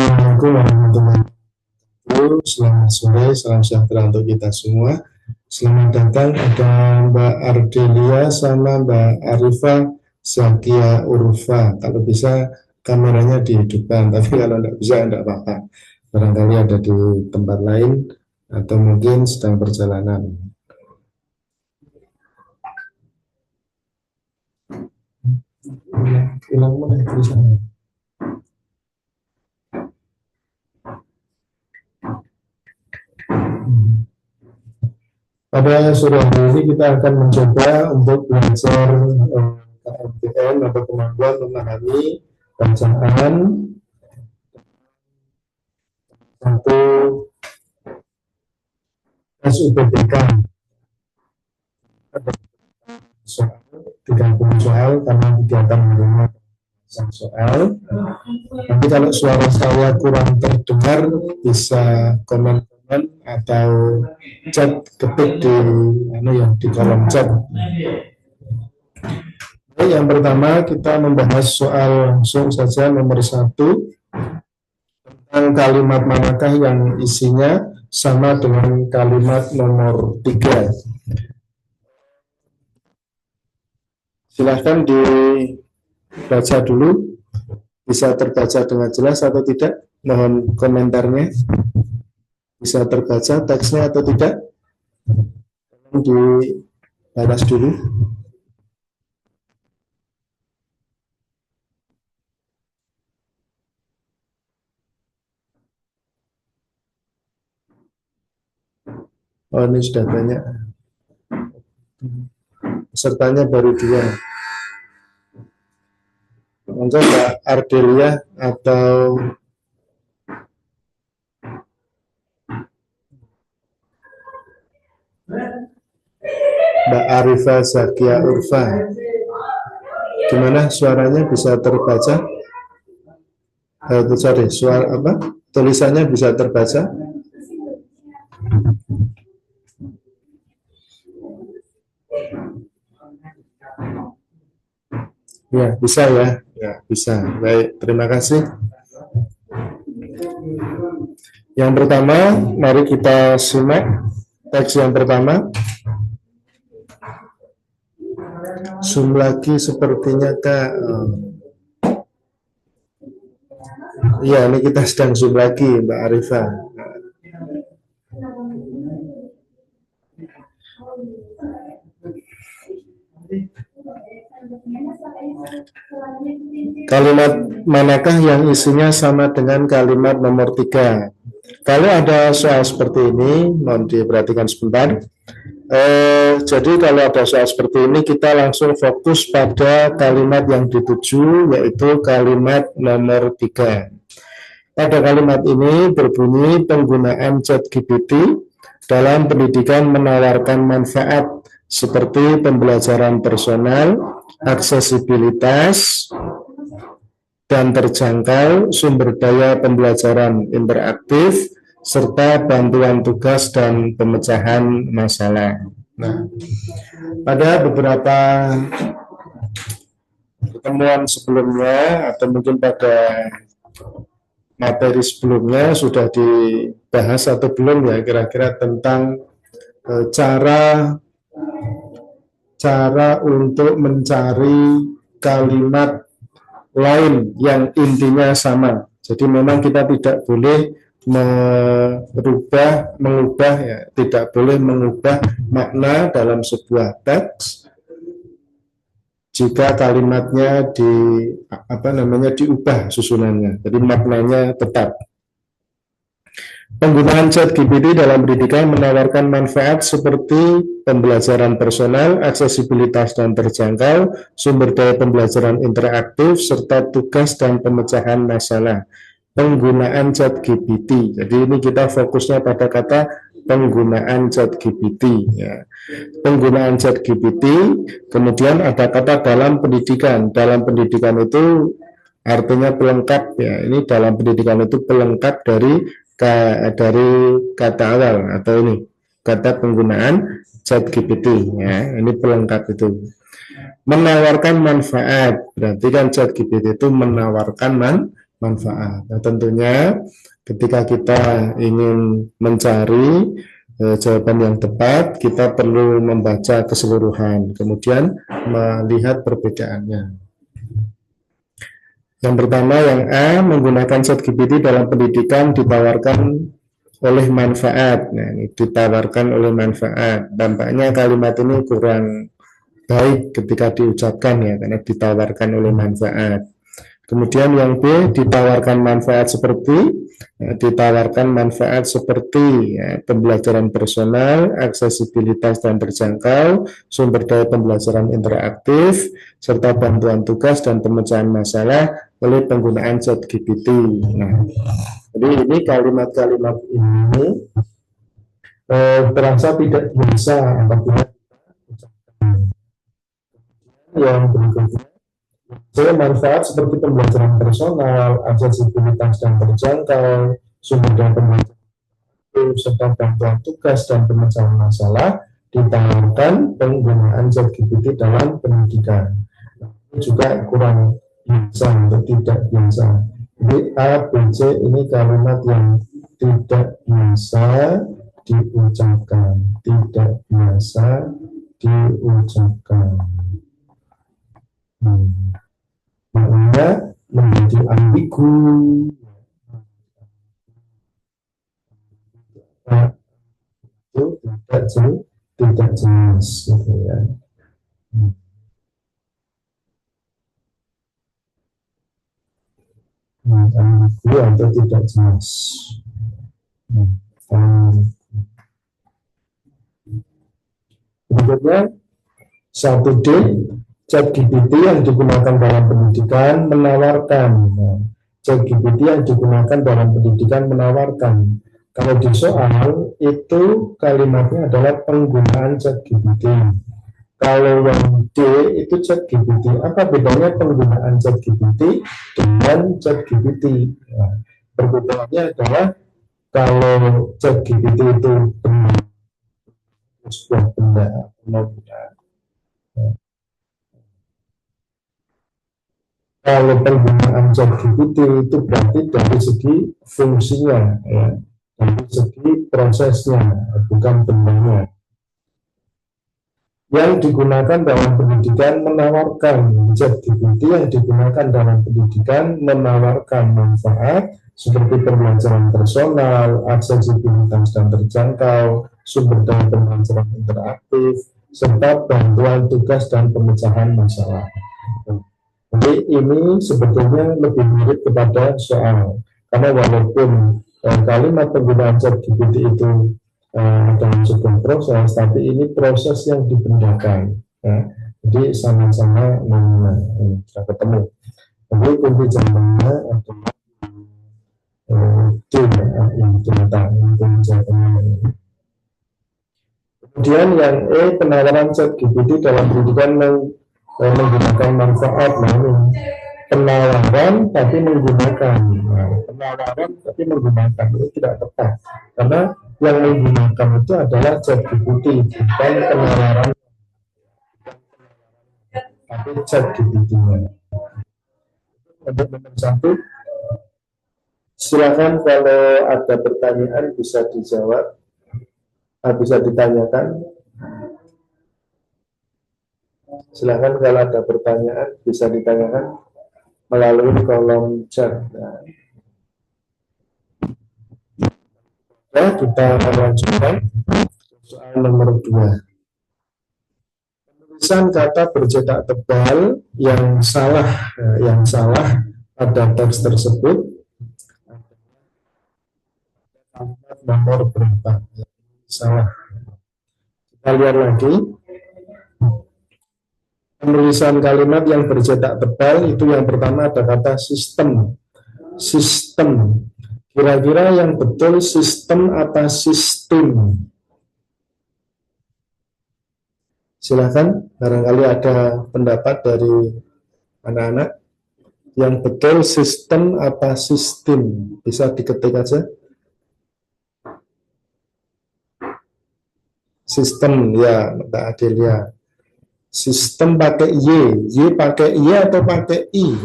Assalamualaikum warahmatullahi wabarakatuh. Selamat sore, salam sejahtera untuk kita semua. Selamat datang ada Mbak Ardelia sama Mbak Arifa Zakia Urfa. Kalau bisa kameranya dihidupkan, tapi kalau tidak bisa tidak apa-apa. Barangkali ada di tempat lain atau mungkin sedang perjalanan. Ulang mana tulisannya? Pada sore hari ini kita akan mencoba untuk belajar KMPM atau kemampuan memahami bacaan satu SUPBK. Ada soal 30 soal karena kegiatan mendengar soal. Nanti kalau suara saya kurang terdengar bisa komen-komen atau chat, ketik di kolom chat. Yang pertama kita membahas soal langsung saja nomor 1 tentang kalimat manakah yang isinya sama dengan kalimat nomor 3. Silahkan dibaca dulu, bisa terbaca dengan jelas atau tidak, mohon komentarnya. Bisa terbaca teksnya atau tidak, dibalas dulu. Oh, ini sudah banyak. Pesertanya baru 2. Mungkin Mbak Ardelia atau Mbak Arifa Zakia Urfa. Gimana suaranya bisa terbaca? Suara apa? Tulisannya bisa terbaca? Ya, bisa ya. Ya, bisa. Baik, terima kasih. Yang pertama, mari kita simak teks yang pertama. Zoom lagi sepertinya Kak. Ya, ini kita sedang zoom lagi Mbak Arifa. Kalimat manakah yang isinya sama dengan kalimat nomor 3? Kalau ada soal seperti ini, mohon diperhatikan sebentar. Jadi kalau ada soal seperti ini, kita langsung fokus pada kalimat yang dituju, yaitu kalimat nomor 3. Pada kalimat ini berbunyi penggunaan ChatGPT dalam pendidikan menawarkan manfaat seperti pembelajaran personal, aksesibilitas, dan terjangkau, sumber daya pembelajaran interaktif, serta bantuan tugas dan pemecahan masalah. Nah, pada beberapa pertemuan sebelumnya atau mungkin pada materi sebelumnya sudah dibahas atau belum ya kira-kira tentang cara untuk mencari kalimat lain yang intinya sama. Jadi memang kita tidak boleh tidak boleh mengubah makna dalam sebuah teks jika kalimatnya diubah susunannya. Jadi maknanya tetap. Penggunaan ChatGPT dalam pendidikan menawarkan manfaat seperti pembelajaran personal, aksesibilitas dan terjangkau, sumber daya pembelajaran interaktif, serta tugas dan pemecahan masalah. Penggunaan ChatGPT. Jadi ini kita fokusnya pada kata penggunaan ChatGPT. Ya. Penggunaan ChatGPT, kemudian ada kata dalam pendidikan. Dalam pendidikan itu artinya pelengkap. Ya. Ini dalam pendidikan itu pelengkap dari kata awal atau ini kata penggunaan ChatGPT ya, ini pelengkap itu. Menawarkan manfaat, berarti kan ChatGPT itu menawarkan manfaat. Nah, tentunya ketika kita ingin mencari jawaban yang tepat, kita perlu membaca keseluruhan, kemudian melihat perbedaannya. Yang pertama, yang A, menggunakan ChatGPT dalam pendidikan ditawarkan oleh manfaat. Nah, ini ditawarkan oleh manfaat. Dampaknya kalimat ini kurang baik ketika diucapkan ya, karena ditawarkan oleh manfaat. Kemudian yang B, ditawarkan manfaat seperti ya, pembelajaran personal, aksesibilitas dan terjangkau, sumber daya pembelajaran interaktif, serta bantuan tugas dan pemecahan masalah oleh penggunaan ChatGPT. Nah, jadi ini kalimat-kalimat ini terasa tidak biasa apabila yang berikutnya. Saya manfaat seperti pembelajaran personal, aksesibilitas dan terjangkau, sumber daya pembelajaran serta bantuan tugas dan pemecahan masalah ditawarkan penggunaan ChatGPT dalam pendidikan. Ini juga kurang biasa atau tidak biasa. Jadi A, B, C ini kalimat yang tidak biasa diucapkan, tidak biasa diucapkan. Maknanya menjadi ambigu, itu tidak jelas gitu ya. Ambigu atau tidak jelas. Berikutnya 1D, ChatGPT yang digunakan dalam pendidikan menawarkan. ChatGPT yang digunakan dalam pendidikan menawarkan. Kalau di soal itu kalimatnya adalah penggunaan ChatGPT. Kalau yang D itu ChatGPT. Apa bedanya penggunaan ChatGPT dengan ChatGPT? Nah, perbedaannya adalah kalau ChatGPT itu sebuah benda atau kalau penggunaan ChatGPT itu berarti dari segi fungsinya, ya, dari segi prosesnya, bukan bendanya. Yang digunakan dalam pendidikan menawarkan, ChatGPT yang digunakan dalam pendidikan menawarkan manfaat seperti pembelajaran personal, aksesibilitas dan terjangkau, sumber daya pembelajaran interaktif, serta bantuan tugas dan pemecahan masalah. Jadi ini sebetulnya lebih mirip kepada soal, karena walaupun kalimat penggunaan ChatGPT itu dalam sebuah proses, tapi ini proses yang dibendakan, ya. Jadi sama-sama sudah ketemu. Jadi kunci jawabannya adalah D, yang kemudian yang E, penawaran ChatGPT dalam pendidikan menggunakan manfaat. Penawaran tapi menggunakan, penawaran tapi menggunakan itu tidak tepat, karena yang menggunakan itu adalah ChatGPT, bukan penawaran tapi ChatGPT-nya. Untuk nomor 1, silakan kalau ada pertanyaan bisa dijawab, bisa ditanyakan. Silakan kalau ada pertanyaan bisa ditanyakan melalui kolom chat. Nah, kita akan lanjutkan soal nomor 2. Penulisan kata bercetak tebal yang salah pada teks tersebut nomor berapa? Salah. Kita lihat lagi. Penulisan kalimat yang bercetak tebal itu yang pertama ada kata sistem. Sistem. Kira-kira yang betul sistem apa sistem? Silakan, barangkali ada pendapat dari anak-anak. Yang betul sistem apa sistem? Bisa diketik aja. Sistem, ya Mbak Adelia. Sistem pakai Y pakai Y atau pakai I?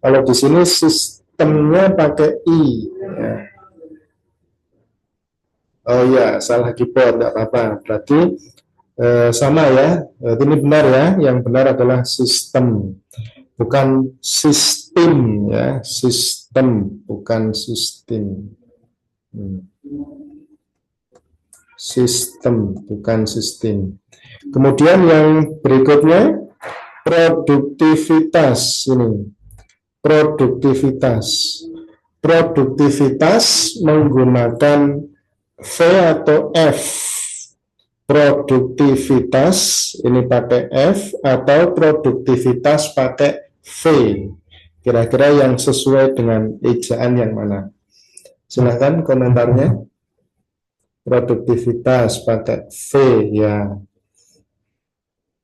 Kalau di sini sistemnya pakai I. Ya. Oh ya, salah keyboard, tidak apa-apa. Berarti sama ya. Ini benar ya. Yang benar adalah sistem, bukan sistem ya. Sistem, bukan sistem. Sistem, bukan sistem. Kemudian yang berikutnya produktivitas ini. Produktivitas. Produktivitas menggunakan V atau F. Produktivitas ini pakai F atau produktivitas pakai V. Kira-kira yang sesuai dengan ejaan yang mana? Silahkan komentarnya. Produktivitas pakai V ya.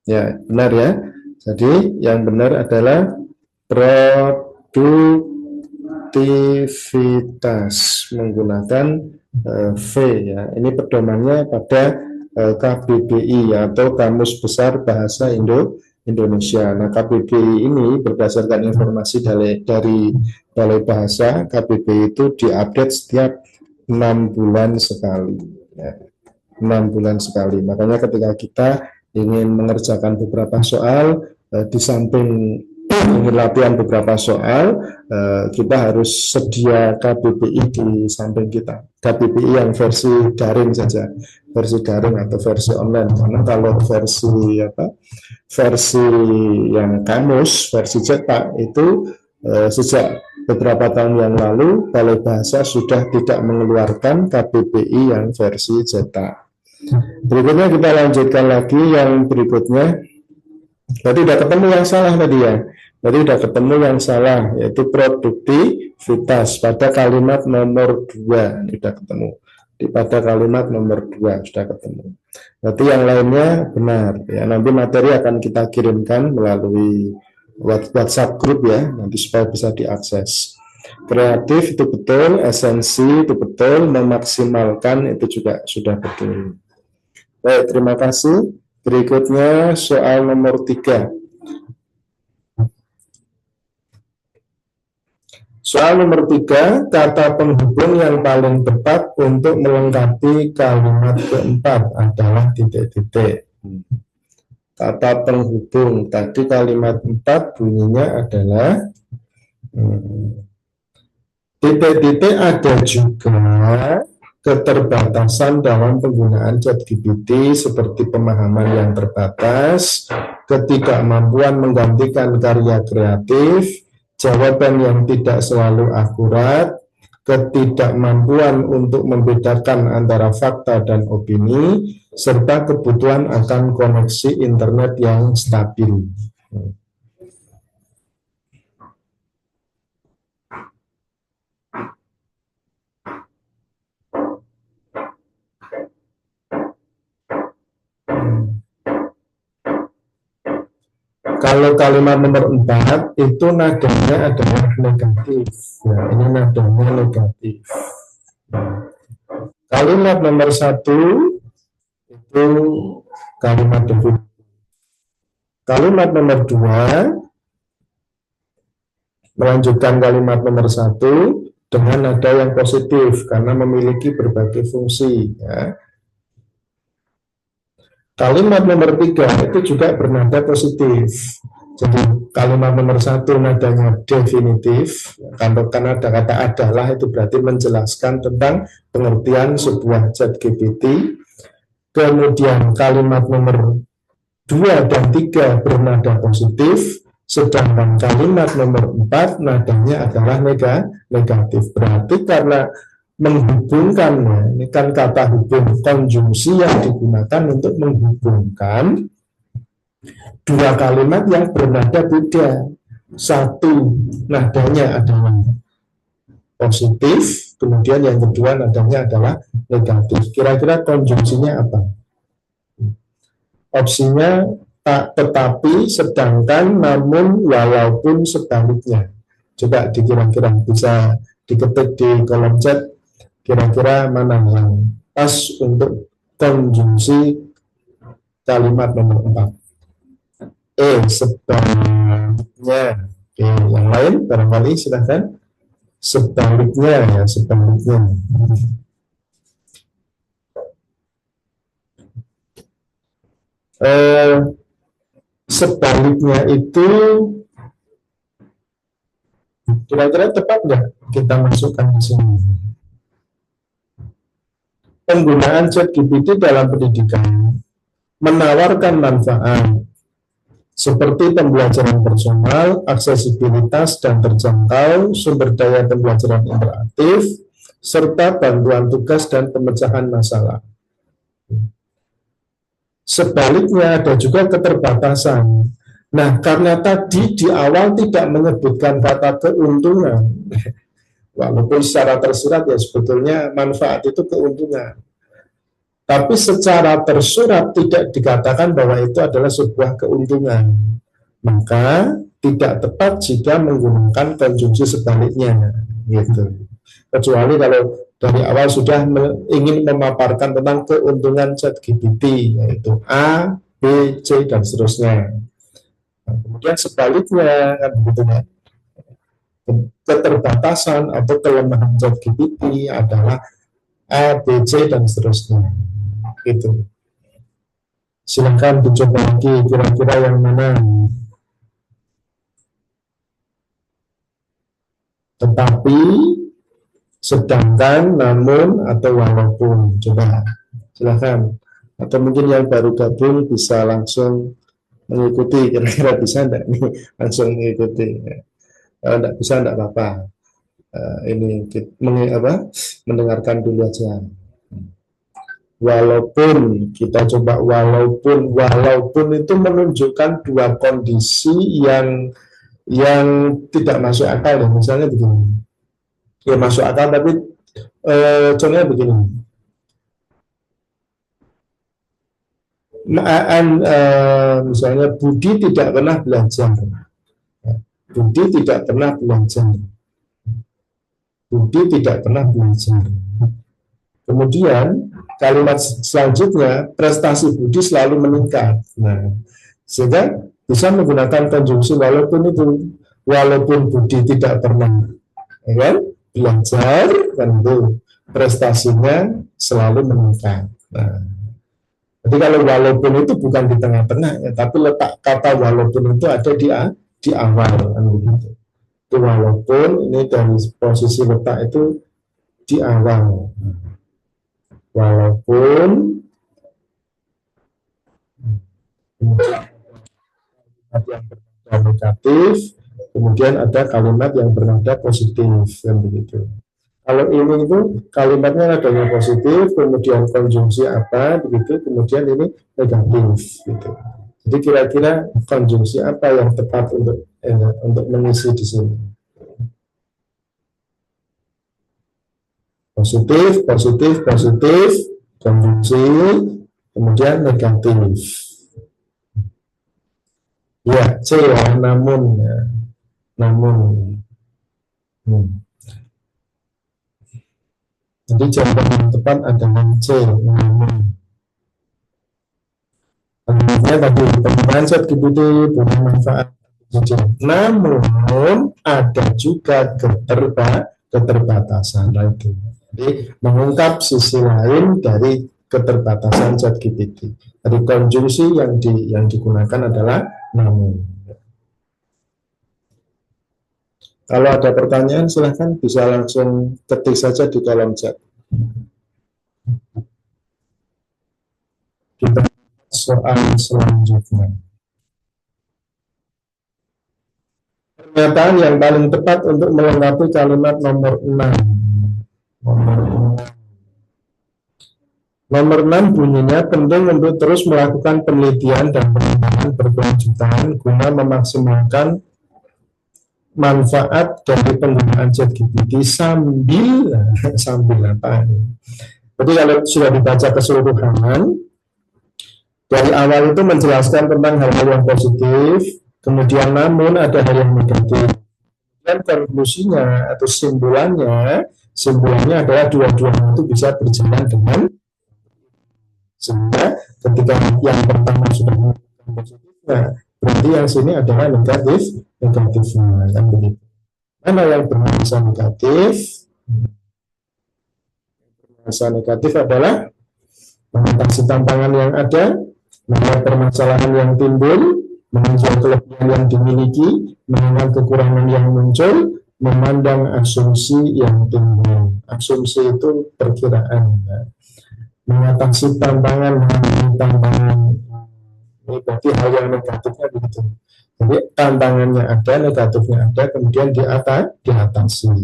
Ya, benar ya. Jadi yang benar adalah produktivitas menggunakan V ya. Ini pedomannya pada KBBI atau Kamus Besar Bahasa Indonesia. Nah, KBBI ini berdasarkan informasi dari Balai Bahasa, KBBI itu diupdate setiap 6 bulan sekali ya. 6 bulan sekali. Makanya ketika kita ingin mengerjakan beberapa soal, di samping ingin latihan beberapa soal, kita harus sedia KBBI di samping kita. KBBI yang versi daring saja, versi daring atau versi online. Karena kalau versi yang kamus, versi cetak itu sejak beberapa tahun yang lalu Balai Bahasa sudah tidak mengeluarkan KBBI yang versi cetak. Berikutnya kita lanjutkan lagi yang berikutnya. Berarti udah ketemu yang salah tadi ya. Berarti udah ketemu yang salah, yaitu produktivitas pada kalimat nomor 2. Ini udah ketemu. Pada kalimat nomor 2 sudah ketemu. Berarti yang lainnya benar ya. Nanti materi akan kita kirimkan melalui WhatsApp grup ya, nanti supaya bisa diakses. Kreatif itu betul, esensi itu betul, memaksimalkan itu juga sudah betul. Baik, terima kasih. Berikutnya soal nomor 3. Soal nomor 3, kata penghubung yang paling tepat untuk melengkapi kalimat keempat adalah titik-titik. Kata penghubung, tadi kalimat 4 bunyinya adalah titik-titik. Ada juga keterbatasan dalam penggunaan ChatGPT seperti pemahaman yang terbatas, ketidakmampuan menggantikan karya kreatif, jawaban yang tidak selalu akurat, ketidakmampuan untuk membedakan antara fakta dan opini, serta kebutuhan akan koneksi internet yang stabil. Kalau kalimat nomor 4 itu nadanya adalah negatif. Ya, ini nadanya negatif. Kalimat nomor 1 itu kalimat definitif. Kalimat nomor 2 melanjutkan kalimat nomor 1 dengan nada yang positif karena memiliki berbagai fungsi. Ya. Kalimat nomor 3 itu juga bernada positif. Jadi kalimat nomor 1 nadanya definitif, karena ada kata adalah itu berarti menjelaskan tentang pengertian sebuah ChatGPT. Kemudian kalimat nomor 2 dan 3 bernada positif, sedangkan kalimat nomor 4 nadanya adalah negatif. Berarti karena menghubungkannya, ini kan kata hubung, konjungsi yang digunakan untuk menghubungkan dua kalimat yang bernada beda. Satu nadanya adalah positif, kemudian yang kedua nadanya adalah negatif. Kira-kira konjungsinya apa? Opsinya tak, tetapi, sedangkan, namun, walaupun, sebaliknya. Coba dikira-kira bisa diketik di kolom chat. Kira-kira mana yang pas untuk konjungsi kalimat nomor 4? Sebaliknya. Oke, yang lain barangkali silahkan. Sebaliknya ya, sebaliknya. Sebaliknya itu kira-kira tepat nggak kita masukkan di sini? Penggunaan ChatGPT dalam pendidikan menawarkan manfaat seperti pembelajaran personal, aksesibilitas dan terjangkau, sumber daya pembelajaran interaktif, serta bantuan tugas dan pemecahan masalah. Sebaliknya ada juga keterbatasan. Nah, karena tadi di awal tidak menyebutkan kata keuntungan, walaupun secara tersirat ya sebetulnya manfaat itu keuntungan. Tapi secara tersurat tidak dikatakan bahwa itu adalah sebuah keuntungan. Maka tidak tepat jika menggunakan konjungsi sebaliknya, gitu. Kecuali kalau dari awal sudah ingin memaparkan tentang keuntungan ChatGPT, yaitu A, B, C, dan seterusnya. Nah, kemudian sebaliknya, kan begitu kan? Keterbatasan atau kelemahan ChatGPT adalah A, B, C, dan seterusnya. Gitu. Silahkan dicoba lagi kira-kira yang mana. Tetapi, sedangkan, namun, atau walaupun. Coba, silahkan. Atau mungkin yang baru gabung bisa langsung mengikuti. Kira-kira bisa enggak nih? Langsung mengikuti. Kalau enggak bisa, enggak apa-apa. Ini mendengarkan dulu aja. Walaupun, kita coba walaupun itu menunjukkan dua kondisi yang tidak masuk akal ya. Misalnya begini, ya masuk akal tapi contohnya begini, misalnya Budi tidak pernah belajar, Budi tidak pernah belajar, Budi tidak pernah belajar. Kemudian kalimat selanjutnya, prestasi Budi selalu meningkat. Nah, sehingga bisa menggunakan konjungsi walaupun itu, walaupun Budi tidak pernah ya kan, belajar, kan itu prestasinya selalu meningkat. Nah, jadi kalau walaupun itu bukan di tengah-tengah ya, tapi letak kata walaupun itu ada di awal, kan begitu. Itu walaupun ini dari posisi letak itu di awal. Walaupun yang bernada negatif, kemudian ada kalimat yang bernada positif, dan begitu. Kalau ini itu kalimatnya nadanya positif, kemudian konjungsi apa, begitu, kemudian ini negatif, gitu. Jadi kira-kira konjungsi apa yang tepat untuk mengisi di sini? Positif, positif, positif, konjungsi, kemudian negatif. Ya, C ya, namun ya. Namun. Jadi jawaban yang tepat adalah C, namun. Artinya tadi penggunaan ChatGPT punya manfaat. Namun ada juga keterbatasan lagi. Jadi mengungkap sisi lain dari keterbatasan ChatGPT. Dari konjungsi yang digunakan adalah namun. Kalau ada pertanyaan silahkan bisa langsung ketik saja di kolom chat. Kita soal selanjutnya. Pernyataan yang paling tepat untuk melengkapi kalimat nomor 6. Nomor 6 bunyinya penting untuk terus melakukan penelitian dan pengembangan berkelanjutan guna memaksimalkan manfaat dari penggunaan ChatGPT sambil apa ini? Jadi kalau sudah dibaca keseluruhan, dari awal itu menjelaskan tentang hal-hal yang positif, kemudian namun ada hal yang negatif. Dan konklusinya atau simpulannya adalah dua-duanya itu bisa berjalan dengan, sehingga ketika yang pertama sudah menggunakan positifnya, Berarti yang sini adalah negatifnya, kan begitu. Mana yang bernuansa negatif? Nuansa negatif adalah mengatasi tantangan yang ada, melihat permasalahan yang timbul, meninjau kelebihan yang dimiliki, mengingat kekurangan yang muncul, memandang asumsi yang timbul. Asumsi itu perkiraan. Ya. Mengatasi tantangan, menghadapi tantangan. Ini berarti hal yang negatifnya begitu. Jadi tantangannya ada, negatifnya ada, kemudian diatasi.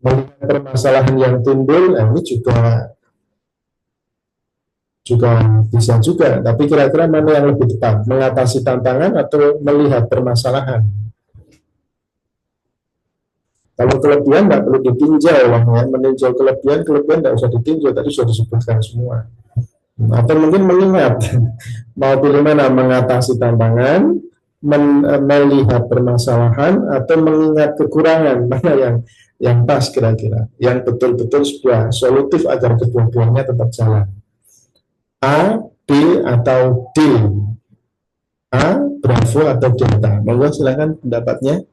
Melihat permasalahan yang timbul, ini juga bisa juga, tapi kira-kira mana yang lebih tepat, mengatasi tantangan atau melihat permasalahan? Kalau kelebihan nggak perlu ditinjau, ya. Meninjau kelebihan nggak usah ditinjau, tadi sudah disebutkan semua. Atau mungkin mengingat, mau pilih mana, mengatasi tantangan, melihat permasalahan, atau mengingat kekurangan, mana yang pas kira-kira, yang betul-betul sebuah solutif agar kedua-duanya tetap jalan. A, B, atau D? A, Bravo atau Delta? Monggo silakan pendapatnya.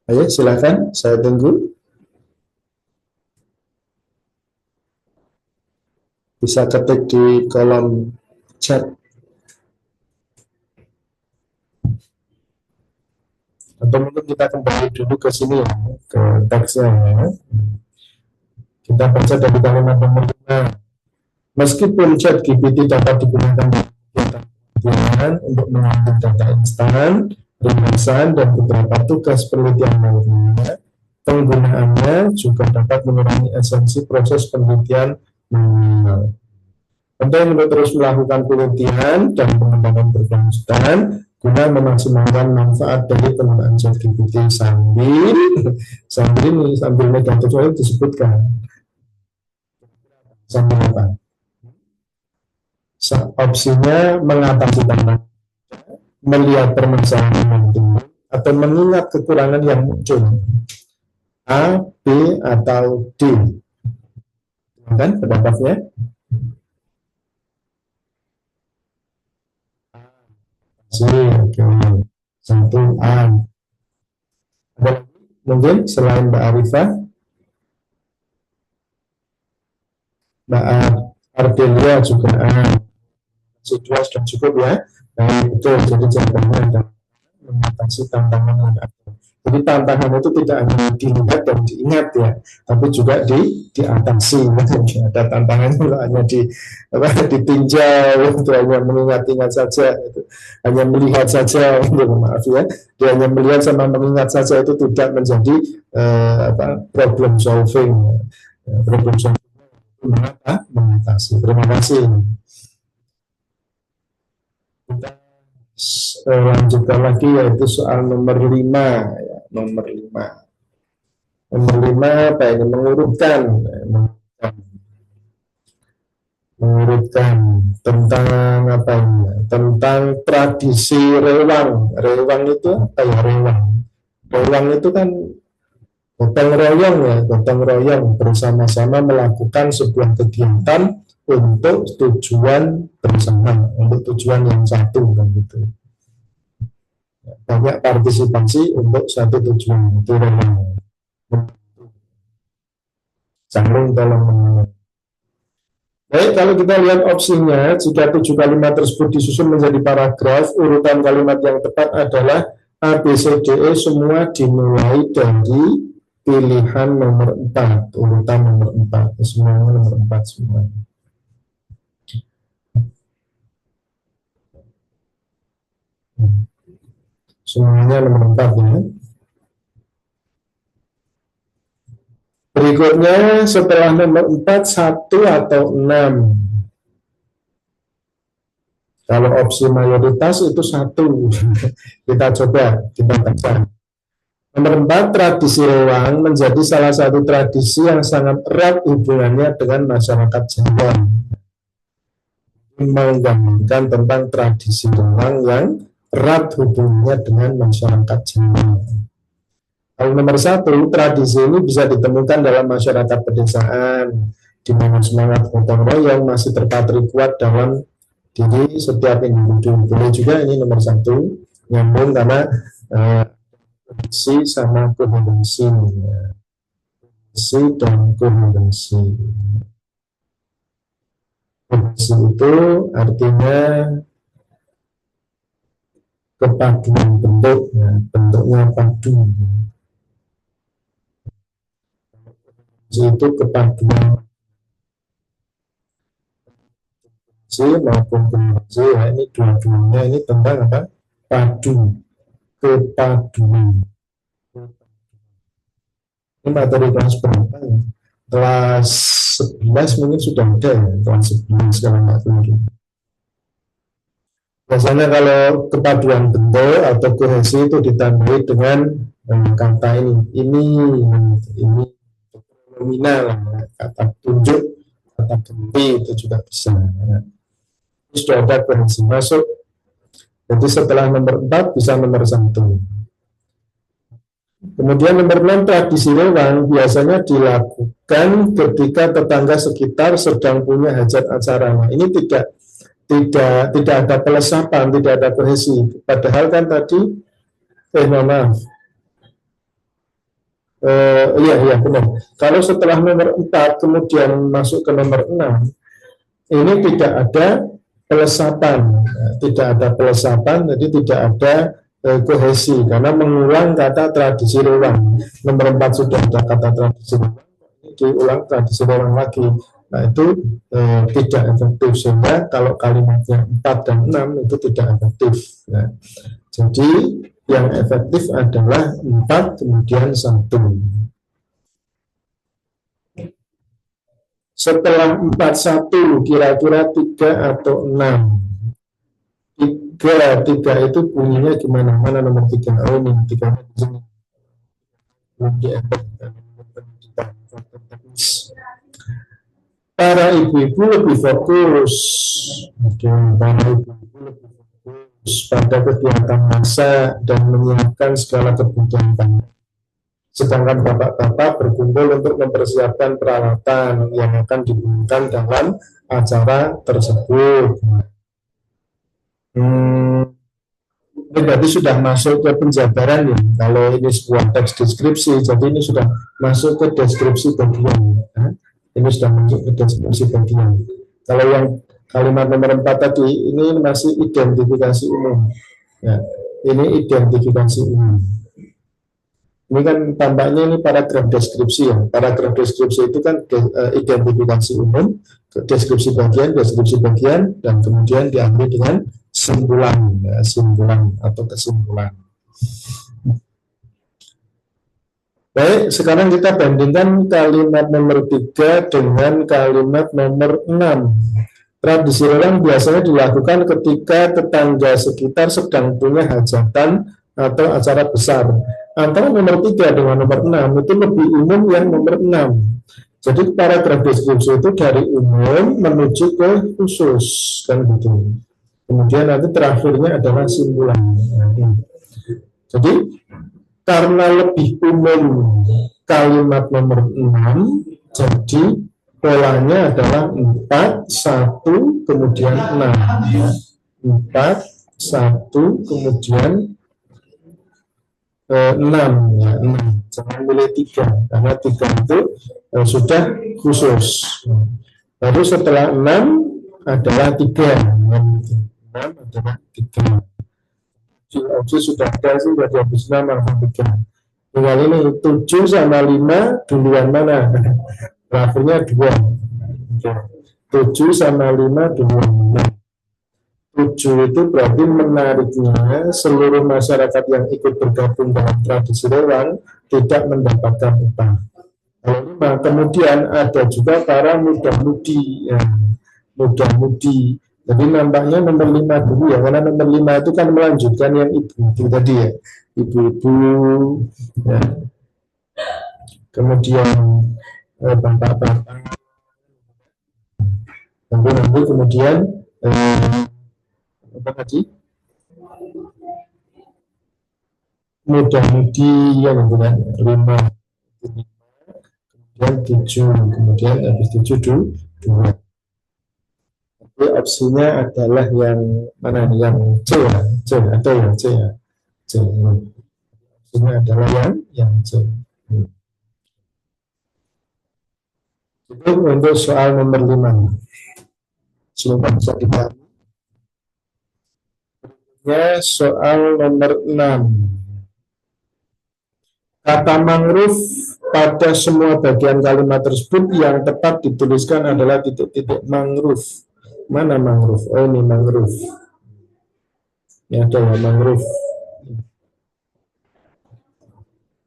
Ayo silakan, saya tunggu. Bisa ketik di kolom chat. Atau mungkin kita kembali dulu ke sini ya, ke teksnya ya. Kita baca dari kalimat nomor 5. Meskipun chat GPT dapat digunakan untuk mengambil data instan, ringkasan, dan beberapa tugas penelitian lainnya, penggunaannya juga dapat mengurangi esensi proses penelitian manual. Penting untuk terus melakukan penelitian dan pengembangan berkelanjutan guna memaksimalkan manfaat dari penggunaan ChatGPT sambil negatif itu disebutkan sambil apa? Opsinya mengatasi tantangan, melihat permasalahan yang timbul, atau mengingat kekurangan yang muncul. A, B, atau D? Kan pendapatnya? C, oke. Satu A. Ada mungkin selain Mbak Arifah? Mbak Ardelia juga A. Sudah cukup ya. Nah, betul. Jadi jawabannya adalah mengatasi tantangan yang ada. Jadi tantangan itu tidak hanya dilihat dan diingat ya, tapi juga diatasi. Ada tantangan itu hanya ditinjau, itu hanya mengingat-ingat saja, itu hanya melihat saja. Maaf ya, dia hanya melihat sama mengingat saja itu tidak menjadi problem solving. Problem solving mengatasi. Terima kasih. Kita lanjutkan lagi yaitu soal nomor 5 ya, nomor 5 apa ini, mengurutkan tentang apa ini, tentang tradisi rewang itu apa ya, rewang itu kan gotong royong bersama-sama melakukan sebuah kegiatan untuk tujuan bersama, untuk tujuan yang satu kan gitu. Banyak partisipasi untuk satu tujuan, itu rewang. Saling tolong menolong. Baik, kalau kita lihat opsinya, jika 7 kalimat tersebut disusun menjadi paragraf, urutan kalimat yang tepat adalah A, B, C, D, E semua dimulai dari pilihan nomor 4, urutan nomor 4, semuanya nomor 4 semua. Semuanya nomor 4 ya. Berikutnya setelah nomor 4, 1 atau 6. Kalau opsi mayoritas itu 1. Kita coba, kita baca. Nomor 4, tradisi rewang menjadi salah satu tradisi yang sangat erat hubungannya dengan masyarakat Jawa. Menggambarkan tentang tradisi rewang yang erat hubungannya dengan masyarakat Jawa. Kalau nomor satu, tradisi ini bisa ditemukan dalam masyarakat pedesaan, di mana semangat gotong royong masih terpatri kuat dalam diri setiap individu. Boleh juga ini nomor satu, nyambung karena koherensi sama koherensi, koherensi dan koherensi. Koherensi itu artinya kepaduan bentuk, ya, bentuknya padu. Itu kepaduan maupun koherensi, ya, ini dua-duanya ini tentang apa? Padu, kepaduan. Ini materi kelas berapa ya? Kelas 11 mungkin sudah ada ya, kelas 11 kalau nggak salah. Biasanya kalau kepaduan bentuk atau kohesi itu ditandai dengan kata ini nominal, kata tunjuk, kata ganti itu juga bisa. Ini sudah ada kohesi masuk. Jadi setelah nomor 4 bisa nomor 1. Kemudian nomor 6, tradisi lewang biasanya dilakukan ketika tetangga sekitar sedang punya hajat acara. Nah, ini tidak ada pelesapan, tidak ada kohesi. Padahal kan tadi, mohon maaf. Iya benar. Kalau setelah nomor 4 kemudian masuk ke nomor 6, ini tidak ada pelesapan, jadi tidak ada kohesi karena mengulang kata tradisi lewang. Nomor 4 sudah ada kata tradisi lewang, ini diulang tradisi lewang lagi. Nah itu tidak efektif, sehingga kalau kalimatnya 4 dan 6 itu tidak efektif. Nah, jadi yang efektif adalah 4 kemudian 1. Setelah 4-1 kira-kira 3 atau 6. 3 itu bunyinya gimana? Mana nomor 3? Oh ini 3 di sini. Para ibu-ibu lebih fokus. Para ibu-ibu lebih fokus pada kegiatan masak dan menyiapkan segala kebutuhan pangan. Sedangkan bapak-bapak berkumpul untuk mempersiapkan peralatan yang akan digunakan dalam acara tersebut. Ini berarti sudah masuk ke penjabaran ya. Kalau ini sebuah teks deskripsi, jadi ini sudah masuk ke deskripsi bagian. Ini sudah masuk ke deskripsi bagian. Kalau yang kalimat nomor 4 tadi, ini masih identifikasi umum. Ya, ini identifikasi umum. Ini kan tampaknya ini paragraf deskripsi ya. Paragraf deskripsi itu kan identifikasi umum, deskripsi bagian, dan kemudian diakhiri dengan simpulan, ya, simpulan atau kesimpulan. Baik, sekarang kita bandingkan kalimat nomor 3 dengan kalimat nomor 6. Tradisi lewang biasanya dilakukan ketika tetangga sekitar sedang punya hajatan atau acara besar. Antara nomor 3 dengan nomor 6 itu lebih umum yang nomor 6. Jadi paragraf deskripsi itu dari umum menuju ke khusus, kan gitu. Kemudian nanti terakhirnya adalah simpulan. Jadi karena lebih umum kalimat nomor 6, jadi polanya adalah 4, 1, kemudian 6. 4, 1, kemudian 6, ya, 6. Jangan pilih 3, karena 3 itu sudah khusus. Lalu setelah 6 adalah 3. 6 adalah 3. Opsi sudah ada sih, sudah habis 6 sama 3. Tinggal ini 7 sama 5 duluan mana? Terakhirnya 2. 7 sama 5 duluan mana? 7 itu berarti menariknya seluruh masyarakat yang ikut bergabung dalam tradisi lewang tidak mendapatkan upah. Kalau 5, kemudian ada juga para muda-mudi, ya, muda-mudi. Jadi nampaknya nomor 5 dulu ya, karena nomor 5 itu kan melanjutkan yang ibu-ibu tadi ya, ibu-ibu, ya. Kemudian bapak-bapak, nanti kemudian apa tadi? mudah-mudi yang kemudian 5, kemudian 7, kemudian habis 7 2. Jadi opsinya adalah yang mana nih? Yang C ya, C atau yang C ya, C. Opsinya adalah yang C. Itu untuk soal nomor 5. Semoga bisa dipahami. Ya, soal nomor 6. Kata mangrove pada semua bagian kalimat tersebut yang tepat dituliskan adalah titik-titik mangrove. Mana mangrove? Oh, ini mangrove. Ini ada ya mangrove.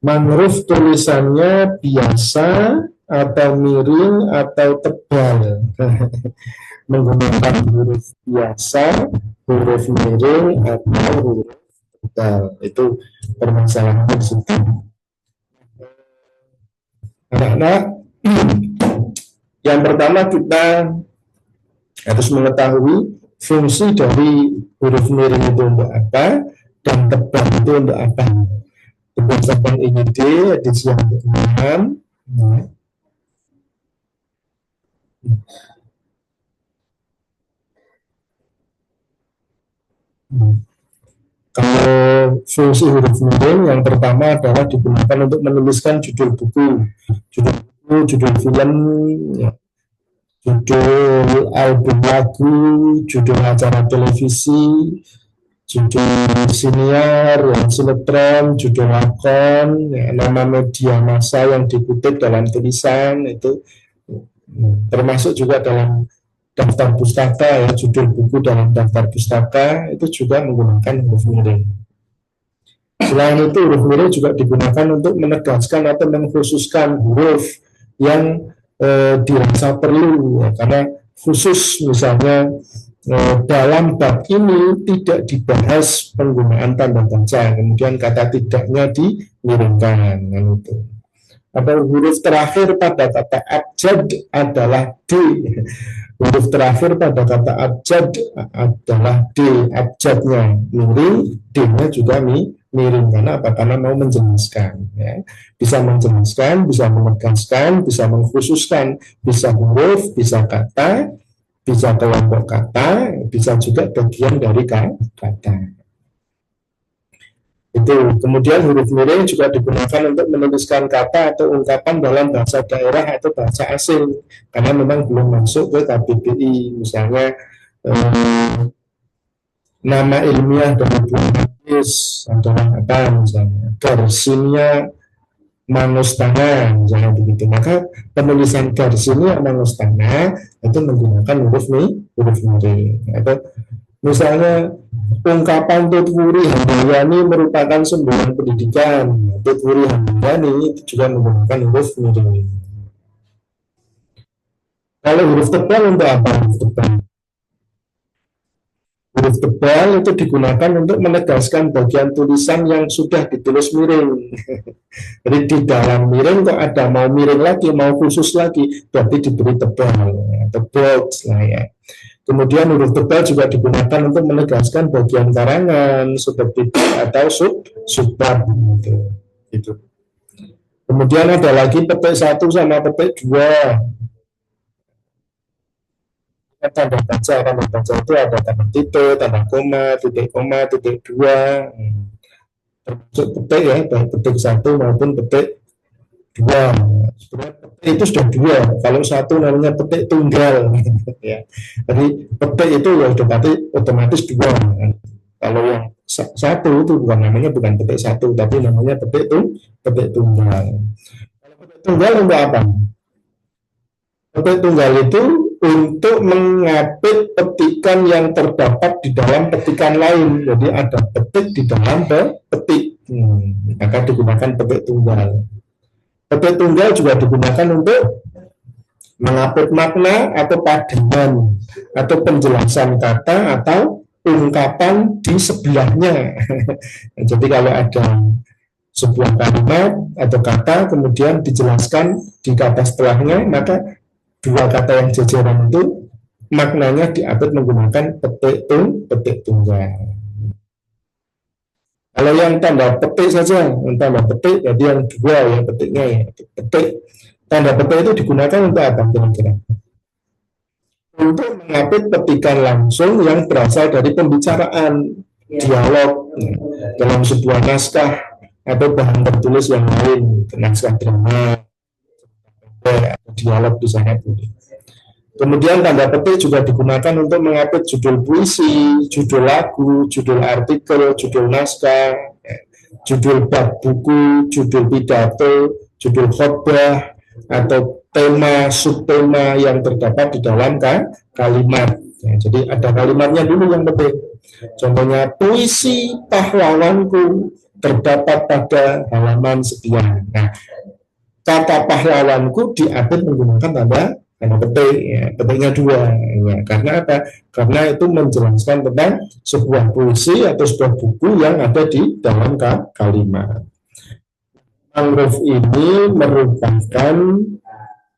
Mangrove tulisannya biasa atau miring atau tebal. Menggunakan huruf biasa, huruf miring atau huruf tebal. Itu permasalahan di situ. Anak-anak, yang pertama kita harus mengetahui fungsi dari huruf miring itu untuk apa dan tebal itu untuk apa. Berdasarkan IID edisi yang ke-6. Kalau fungsi huruf miring yang pertama adalah digunakan untuk menuliskan judul buku, judul film, ya, judul album lagu, judul acara televisi, judul siniar, ya, sinetron, judul lakon, ya, nama media massa yang dikutip dalam tulisan itu termasuk juga dalam daftar pustaka, ya, judul buku dalam daftar pustaka itu juga menggunakan huruf miring. Selain itu huruf miring juga digunakan untuk menegaskan atau mengkhususkan huruf yang dirasa perlu, ya, karena khusus misalnya dalam bab ini tidak dibahas penggunaan tanda baca, kemudian kata tidaknya dimiringkan, itu. Atau huruf terakhir pada kata abjad adalah D. Huruf terakhir pada kata abjad adalah D. Abjadnya miring, D-nya juga miring. Karena apa? Karena mau menjelaskan. Ya. Bisa menjelaskan, bisa menegaskan, bisa mengkhususkan. Bisa huruf, bisa kata, bisa kelompok kata, bisa juga bagian dari kata. Itu. Kemudian huruf miring juga digunakan untuk menuliskan kata atau ungkapan dalam bahasa daerah atau bahasa asing, karena memang belum masuk ke KBBI. Misalnya nama ilmiah dari buah manggis adalah apa, misalnya Garcinia mangostana, misalnya begitu. Maka penulisan Garcinia mangostana itu menggunakan huruf miring. Atau misalnya ungkapan Tutwuri Handayani merupakan sumber pendidikan. Tutwuri Handayani itu juga menggunakan huruf miring. Kalau huruf tebal untuk apa? Huruf tebal itu digunakan untuk menegaskan bagian tulisan yang sudah ditulis miring. Jadi di dalam miring kok ada mau miring lagi, mau khusus lagi, berarti diberi tebal, tebal lah ya. Kemudian huruf tebal juga digunakan untuk menegaskan bagian karangan seperti atau subbab gitu. Kemudian ada lagi petik 1 sama petik 2. Tanda baca itu ada tanda titik, tanda koma, titik 2. Termasuk petik ya, baik petik 1 maupun petik 2. Sebenarnya petik itu sudah 2. Kalau 1 namanya petik tunggal. Ya. Jadi petik itu ya sudah otomatis 2. Kalau yang 1 itu bukan petik 1, tapi namanya petik tunggal. Kalau petik tunggal untuk apa? Petik tunggal itu untuk mengapit petikan yang terdapat di dalam petikan lain. Jadi ada petik di dalam petik. Maka digunakan petik tunggal. Petik tunggal juga digunakan untuk mengapit makna atau padanan atau penjelasan kata atau ungkapan di sebelahnya. Jadi kalau ada sebuah kalimat atau kata kemudian dijelaskan di kata setelahnya, maka dua kata yang jajaran itu maknanya diapit menggunakan petik tunggal. Kalau yang tanda petik saja, yang tanda petik, jadi yang dua ya petiknya ya, petik. Tanda petik itu digunakan untuk apa kira-kira? Untuk mengapit petikan langsung yang berasal dari pembicaraan, dialog dalam sebuah naskah atau bahan tertulis yang lain, naskah drama, dialog di sana. Kemudian tanda petik juga digunakan untuk mengapit judul puisi, judul lagu, judul artikel, judul naskah, judul bab buku, judul pidato, judul khotbah, atau tema, subtema yang terdapat di dalam kalimat. Ya, jadi ada kalimatnya dulu yang penting. Contohnya, puisi pahlawanku terdapat pada halaman sekian. Nah, kata pahlawanku diapit menggunakan tanda petik, ya, petiknya dua, ya. Karena apa? Karena itu menjelaskan tentang sebuah puisi atau sebuah buku yang ada di dalam kalimat. Mangrove ini merupakan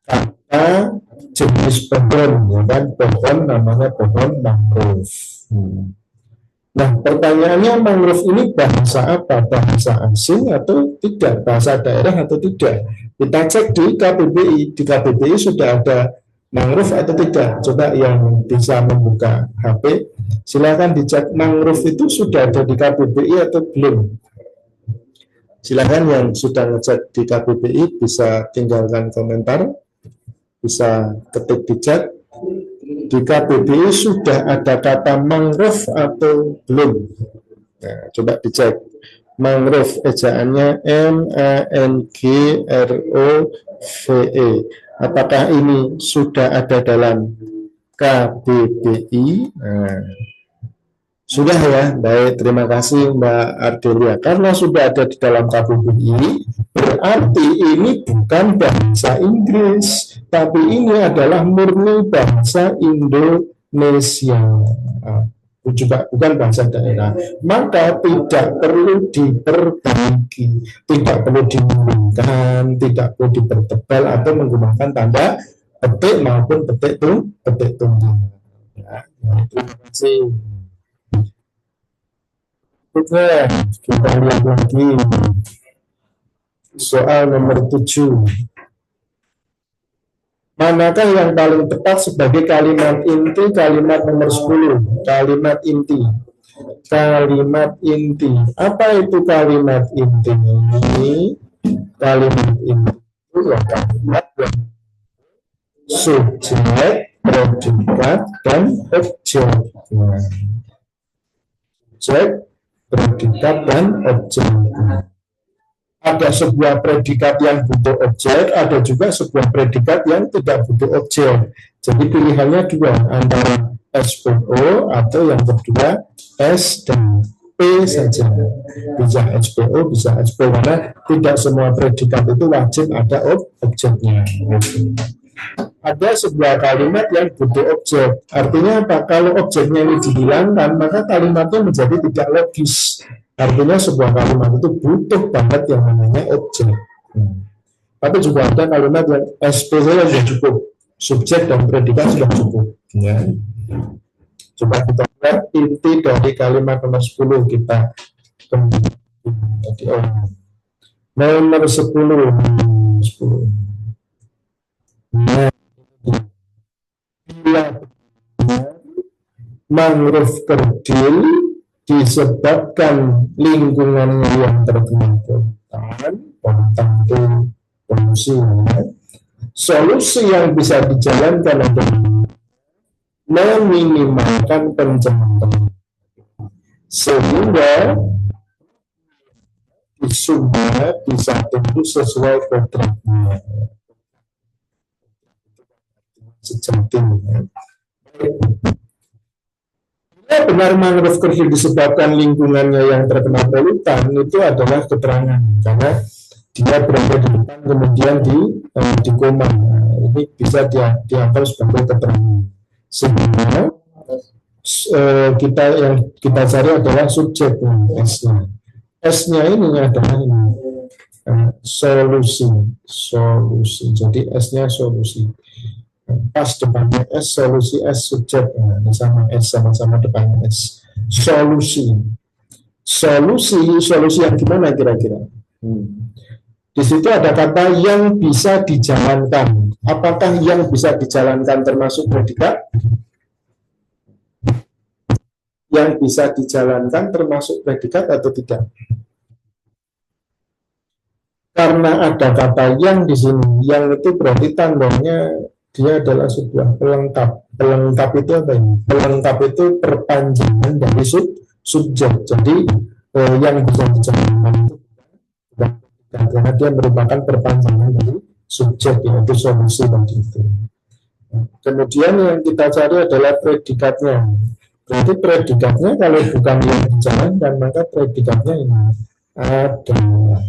kata jenis pohon, ya kan? Pohon namanya pohon mangrove. Nah, pertanyaannya, mangrove ini bahasa apa? Bahasa asing atau tidak? Bahasa daerah atau tidak? Kita cek di KBBI. Di KBBI sudah ada mangrove atau tidak? Coba yang bisa membuka HP, silakan dicek mangrove itu sudah ada di KBBI atau belum. Silakan yang sudah ngecek di KBBI bisa tinggalkan komentar, bisa ketik di chat. Di KBBI sudah ada kata mangrove atau belum? Nah, coba dicek. Mangrove ejaannya MANGROVE. Apakah ini sudah ada dalam KBBI? Nah, sudah ya, baik. Terima kasih Mbak Ardelia. Karena sudah ada di dalam KBBI, berarti ini bukan bahasa Inggris, tapi ini adalah murni bahasa Indonesia. Juga bukan bahasa daerah. Maka tidak perlu diperbaiki, tidak perlu dimulingkan, tidak perlu dipertebal atau menggunakan tanda petik maupun petik tunggal. Ya, terima kasih. Oke, kita lihat lagi soal nomor 7. Manakah yang paling tepat sebagai kalimat inti? Kalimat nomor 10, kalimat inti. Kalimat inti. Apa itu kalimat inti? Kalimat inti itu kalimat yang subjek, predikat, dan objek. Subjek, predikat, dan objek. Ada sebuah predikat yang butuh objek, ada juga sebuah predikat yang tidak butuh objek. Jadi pilihannya dua, antara SPO atau yang kedua S dan P saja. Bisa SPO, bisa SPO, karena tidak semua predikat itu wajib ada objeknya. Ada sebuah kalimat yang butuh objek. Artinya apa? Kalau objeknya ini dihilangkan, maka kalimatnya menjadi tidak logis. Artinya sebuah kalimat itu butuh banget yang namanya objek. Tapi juga ada kalimat yang SP saja sudah cukup, subjek dan predikat sudah cukup. Ya. Coba kita lihat inti dari kalimat nomor 10 kita kembali. Nomor 10. Nah, bila mangrove kerdil disebabkan lingkungannya yang terkena tentu polusi. Solusi yang bisa dijalankan adalah meminimalkan pencemaran sehingga isunya bisa tumbuh sesuai kodratnya. Sejati. Benar mangrove kerdil disebabkan lingkungannya yang terkena polutan, itu adalah keterangan karena dia berada di depan kemudian di koma. Ini bisa dianggap sebagai keterangan. Sehingga kita cari adalah subjek S-nya. S-nya ini adalah solusi. Jadi S-nya solusi. Pas depannya S, solusi S, subjek, sama S, sama-sama depannya S. Solusi. Solusi yang gimana kira-kira? Di situ ada kata yang bisa dijalankan. Apakah yang bisa dijalankan termasuk predikat? Yang bisa dijalankan termasuk predikat atau tidak? Karena ada kata yang di sini, yang itu berarti tandanya dia adalah sebuah pelengkap. Pelengkap itu apa ini? Pelengkap itu perpanjangan dari subjek. Jadi yang bisa dijalankan itu karena dia merupakan perpanjangan dari subjek, yaitu solusi tadi itu. Kemudian yang kita cari adalah predikatnya. Berarti predikatnya kalau bukan yang dijalankan, maka predikatnya ini adalah.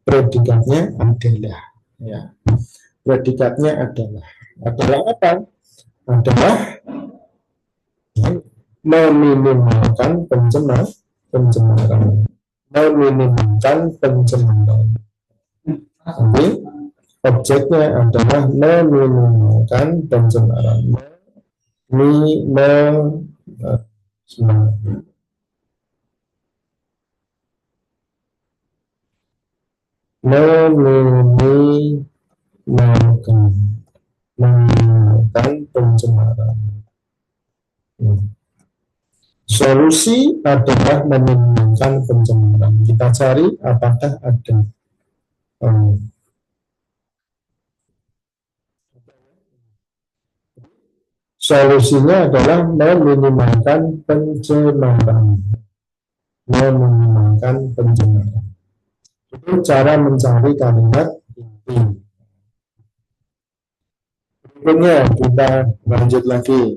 Predikatnya adalah, ya. Predikatnya adalah apa? Adalah meminimalkan pencemaran, meminimalkan pencemaran. Jadi objeknya adalah meminimalkan pencemaran. Meminimalkan pencemaran. Solusi adalah meminimalkan pencemaran. Kita cari apakah ada. Solusinya adalah meminimalkan pencemaran. Meminimalkan pencemaran. Itu cara mencari kalimat inti. Berikutnya kita lanjut lagi.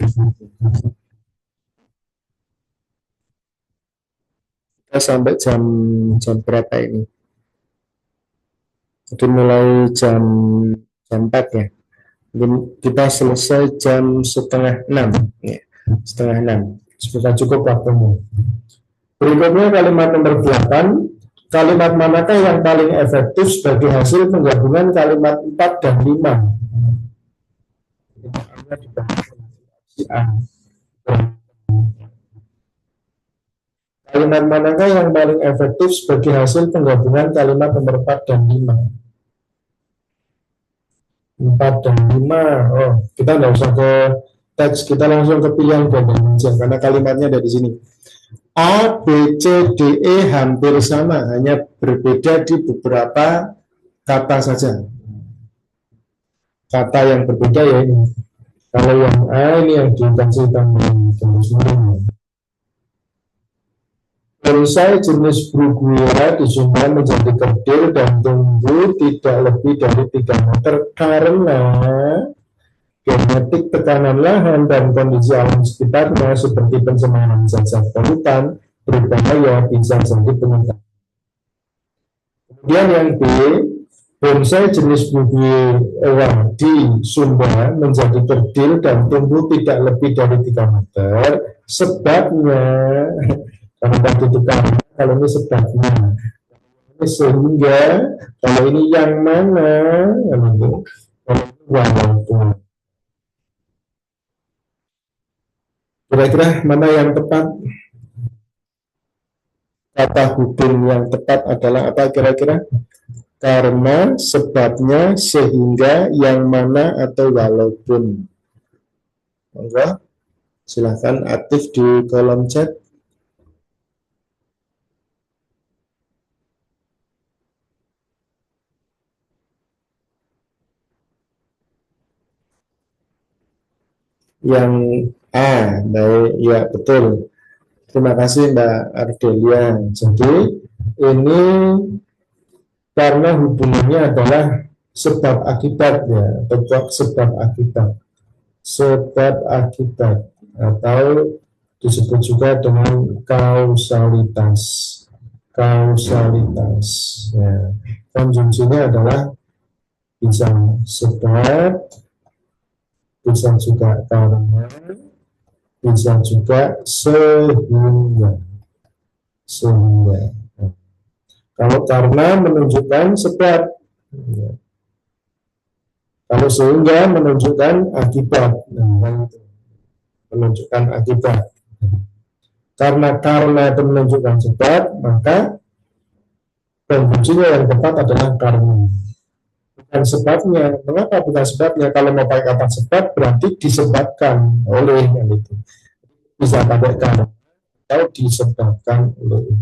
Kita sampai jam berapa ini? Jadi mulai jam 4 ya. Kita selesai jam setengah 6 ya. Setengah 6 sudah cukup waktunya. Berikutnya kalimat nomor 8. Kalimat manakah yang paling efektif sebagai hasil penggabungan kalimat 4 dan 5? Kalimat manakah yang paling efektif sebagai hasil penggabungan kalimat nomor 4 dan 5? 4 dan 5. Oh, kita nggak usah ke teks, kita langsung ke pilihan ganda karena kalimatnya ada di sini. A, B, C, D, E hampir sama, hanya berbeda di beberapa kata saja. Kata yang berbeda ya ini. Kalau yang A ini yang dikasih tambahan garis miring. Bonsai jenis Bruguiera disumbang menjadi kerdil dan tumbuh tidak lebih dari 3 meter karena genetik tekanan lahan dan kondisi alam sekitarnya seperti pencemaran zat-zat polutan berbahaya bisa jadi penyebab. Kemudian yang B, bonsai jenis Bruguiera di Sumba menjadi kerdil dan tumbuh tidak lebih dari 3 meter. Sebabnya, karena tadi karena, kalau ini sebabnya. Sehingga, kalau ini yang mana? Walaupun. Kira-kira mana yang tepat? Kata hukum yang tepat adalah apa kira-kira? Karena, sebabnya, sehingga, yang mana, atau walaupun. Monggo, silahkan aktif di kolom chat. Yang A, baik, ya betul. Terima kasih Mbak Ardelia. Jadi ini karena hubungannya adalah sebab akibat ya, atau sebab akibat atau disebut juga dengan kausalitas. Ya. Konjungsinya adalah bisa sebab, bisa juga karena, bisa juga sehingga. Kalau karena menunjukkan sebab, kalau sehingga menunjukkan akibat, menunjukkan akibat. Karena itu menunjukkan sebab, maka konjungsinya yang tepat adalah karena. Bukan sebabnya. Mengapa bukan sebabnya? Kalau mau pakai kata sebab berarti disebabkan oleh yang itu. Bisa pakai karena atau disebabkan oleh.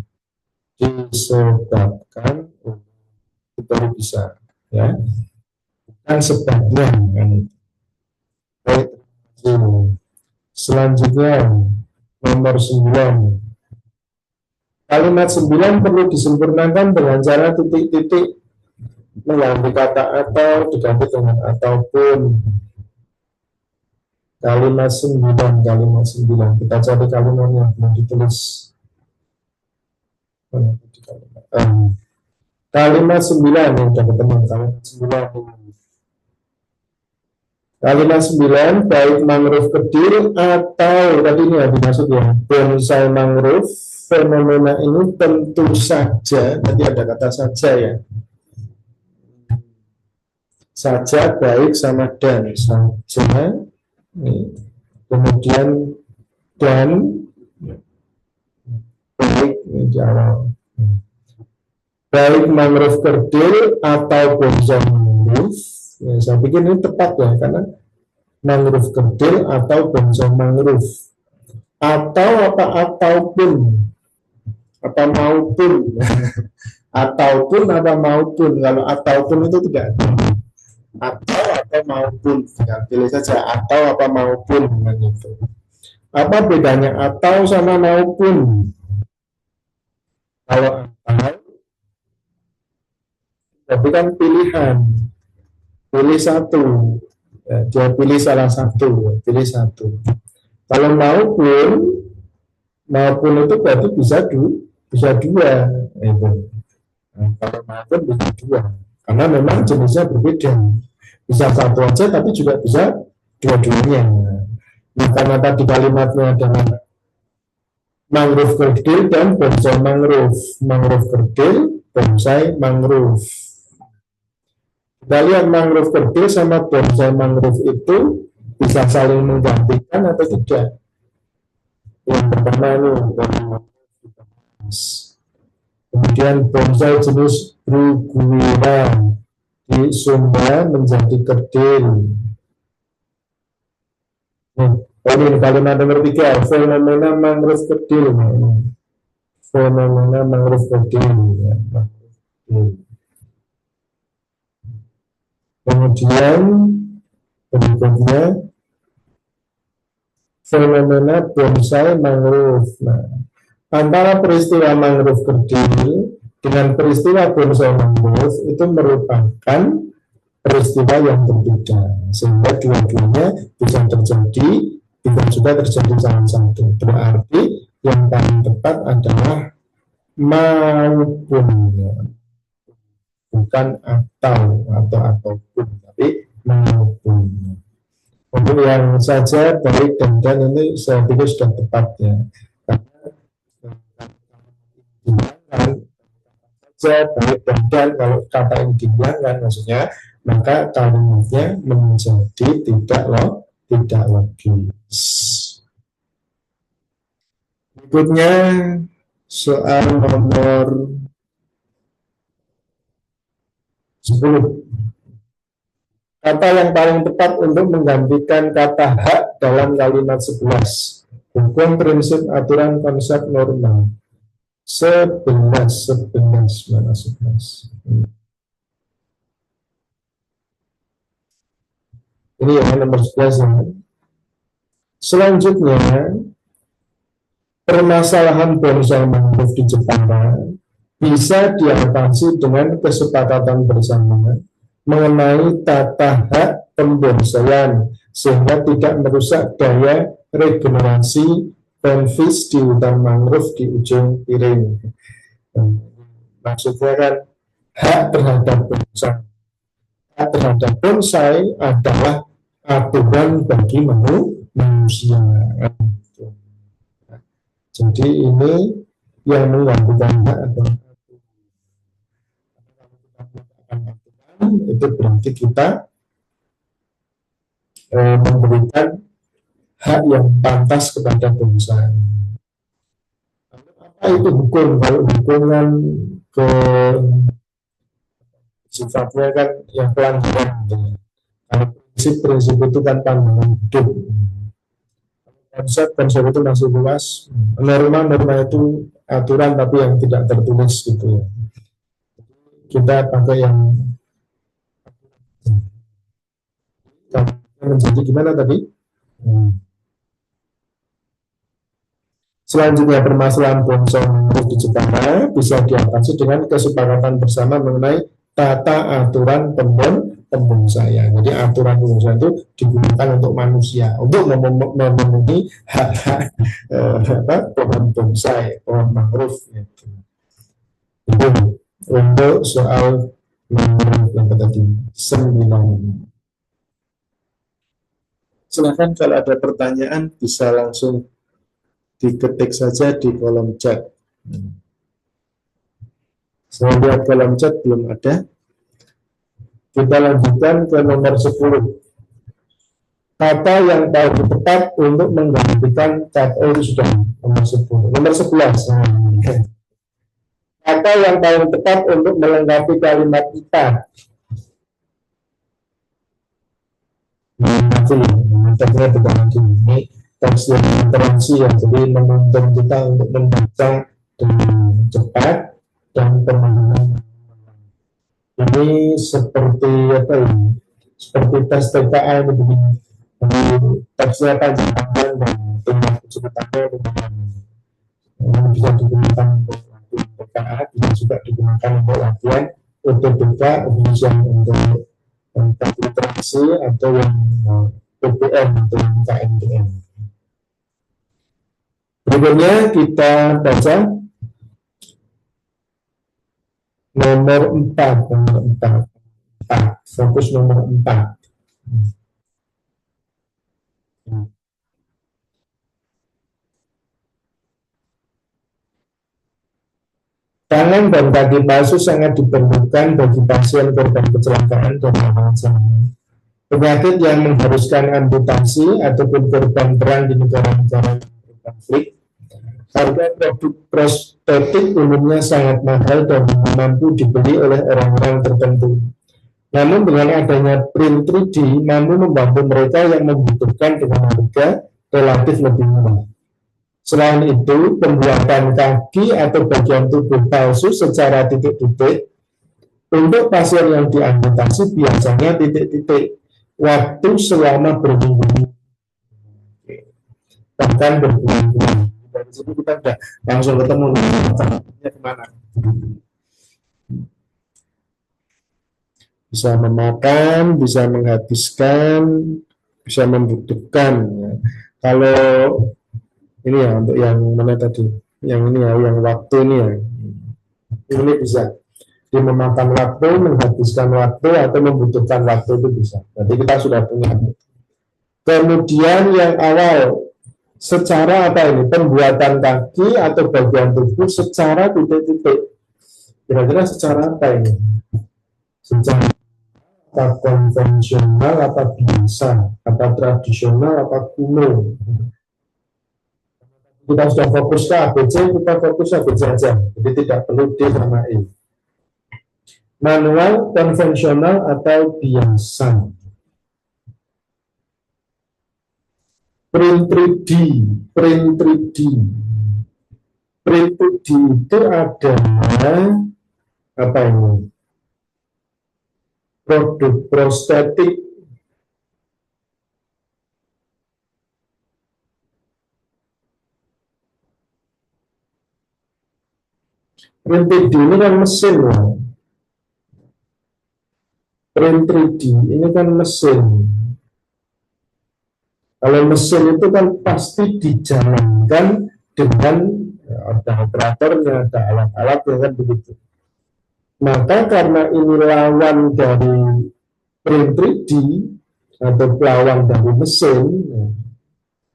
Disebabkan oleh. Itu baru bisa. Ya. Bukan sebabnya. Kan. Baik. Selanjutnya nomor 9. Kalimat 9 perlu disempurnakan dengan cara titik-titik mengganti kata atau diganti dengan ataupun. Kalimat 9 kita cari kalimat yang belum ditulis. Kalimat 9 yang sudah ketemu. Kalimat 9 baik mangrove kecil atau tadi ini yang dimaksud ya bonsai mangrove. Fenomena ini tentu saja, tadi ada kata saja ya, saja baik sama dan, saja kemudian dan baik di awal. Baik mangrove kerdil atau bonsai mangrove, ya, saya pikir ini tepat ya, karena mangrove kerdil atau bonsai mangrove atau ataupun apa maupun ataupun apa maupun. Kalau ataupun itu tidak atau maupun, tinggal pilih saja atau apa maupun itu. Apa bedanya atau sama maupun? Kalau atau berarti kan pilihan, pilih satu ya, dia pilih salah satu, pilih satu. Kalau maupun itu berarti bisa dua itu. Nah, kalau maupun bisa dua karena memang jenisnya berbeda, bisa satu aja tapi juga bisa dua-duanya. Nah, karena tadi kalimatnya adalah mangrove kerdil dan bonsai mangrove, mangrove kerdil, bonsai mangrove. Kita lihat mangrove kerdil sama bonsai mangrove itu bisa saling menggantikan atau tidak. Yang pertama ini kemudian bonsai jenis Bruguiera di Sumba menjadi kerdil. Ini kalimat nomor 3, fenomena mangrove kerdil. Fenomena mangrove kerdil. Kemudian berikutnya fenomena bonsai mangrove. Nah, antara peristiwa mangrove kerdil dengan peristiwa bonsai mangrove itu merupakan peristiwa yang berbeda, sehingga dua-duanya bisa terjadi, bisa juga terjadi salah satu. Berarti yang paling tepat adalah maupun, bukan ataupun, tapi maupun. Untuk yang saja baik dan ini saya pikir sudah tepat ya. Karena saja baik dan kalau kata ini dihilangkan maksudnya, maka kalimatnya menjadi tidak logis. Berikutnya soal nomor 10. Kata yang paling tepat untuk menggantikan kata hak dalam kalimat 11. Hukum, prinsip, aturan, konsep, norma. 11 mana 11? Ini yang nomor 11 ya. Selanjutnya permasalahan bonsai mangrove di Jepang bisa diatasi dengan kesepakatan bersama mengenai tata hak pembonsaian sehingga tidak merusak daya regenerasi benfis di hutan mangrove di ujung piring. Maksudnya kan hak terhadap bonsai. Hak terhadap bonsai adalah aturan bagi manusia. Jadi ini yang menggantikan hak adalah itu berarti kita memberikan hak yang pantas kepada bonsai. itu hukum. Kalau hukuman ke sifatnya kan yang pelanggaran. Kalau prinsip itu kan pandangan hidup. Konsep itu masih luas. Norma itu aturan tapi yang tidak tertulis gitu ya. Kita pakai yang menjadi gimana tadi? Selanjutnya permasalahan bongsong di Jepara bisa diatasi dengan kesepakatan bersama mengenai tata aturan pembonsai. Jadi aturan pembonsai itu digunakan untuk manusia untuk memenuhi hak-hak pohon bonsai, pohon mangrove. Itu untuk soal nomor yang tadi 9. Silakan kalau ada pertanyaan bisa langsung diketik saja di kolom chat. Saya lihat kolom chat belum ada. Kita lanjutkan ke nomor 10. Kata yang paling tepat untuk menggantikan kata itu sudah nomor 10. Nomor 11. Kata yang paling tepat untuk melengkapi kalimat kita. Tentunya bukan lagi ini teks yang literasi ya, jadi menuntun kita untuk membaca dengan cepat dan pemahaman. Ini seperti apa ya? Seperti tes TKA ini begini. Teksnya panjang-panjang dan tingkat kecepatannya dengan bisa digunakan untuk latihan TKA, bisa juga digunakan untuk latihan UTBK, bisa untuk teks literasi atau yang PPM atau yang KMPM. Berikutnya kita baca nomor 4, fokus nomor 4. Tangan dan kaki palsu sangat diperlukan bagi pasien korban kecelakaan dan lawan. Penyakit yang mengharuskan amputasi ataupun korban perang di negara-negara konflik. Harga produk prostetik umumnya sangat mahal dan mampu dibeli oleh orang-orang tertentu. Namun dengan adanya print 3D mampu membantu mereka yang membutuhkan dengan harga relatif lebih murah. Selain itu, pembuatan kaki atau bagian tubuh palsu secara titik-titik untuk pasien yang diamputasi biasanya titik-titik waktu selama berminggu-minggu, bahkan berbulan-bulan. Dari situ kita sudah langsung ketemu caranya kemana. Bisa memakan, bisa menghabiskan, bisa membutuhkan. Ya. Kalau ini ya untuk yang mana tadi? Yang ini ya, yang waktu ini ya. Ini bisa. Dia memakan waktu, menghabiskan waktu, atau membutuhkan waktu itu bisa. Jadi kita sudah punya. Kemudian yang awal, secara apa ini? Pembuatan kaki atau bagian tubuh secara titik-titik. Kira-kira secara apa ini? Secara apa konvensional, apa biasa, apa tradisional, apa kuno. Kita sudah fokus ke ABC, kita fokus ABC saja. Jadi tidak perlu D sama E. Manual, konvensional, atau biasa. Print 3D, print 3D. Print 3D itu adalah apa ini? Produk prostetik print 3D ini kan mesin ya. Print 3D ini kan mesin. Kalau mesin itu kan pasti dijalankan dengan ada operatornya, ada alat-alatnya kan begitu. Maka karena ini lawan dari print 3D atau lawan dari mesin,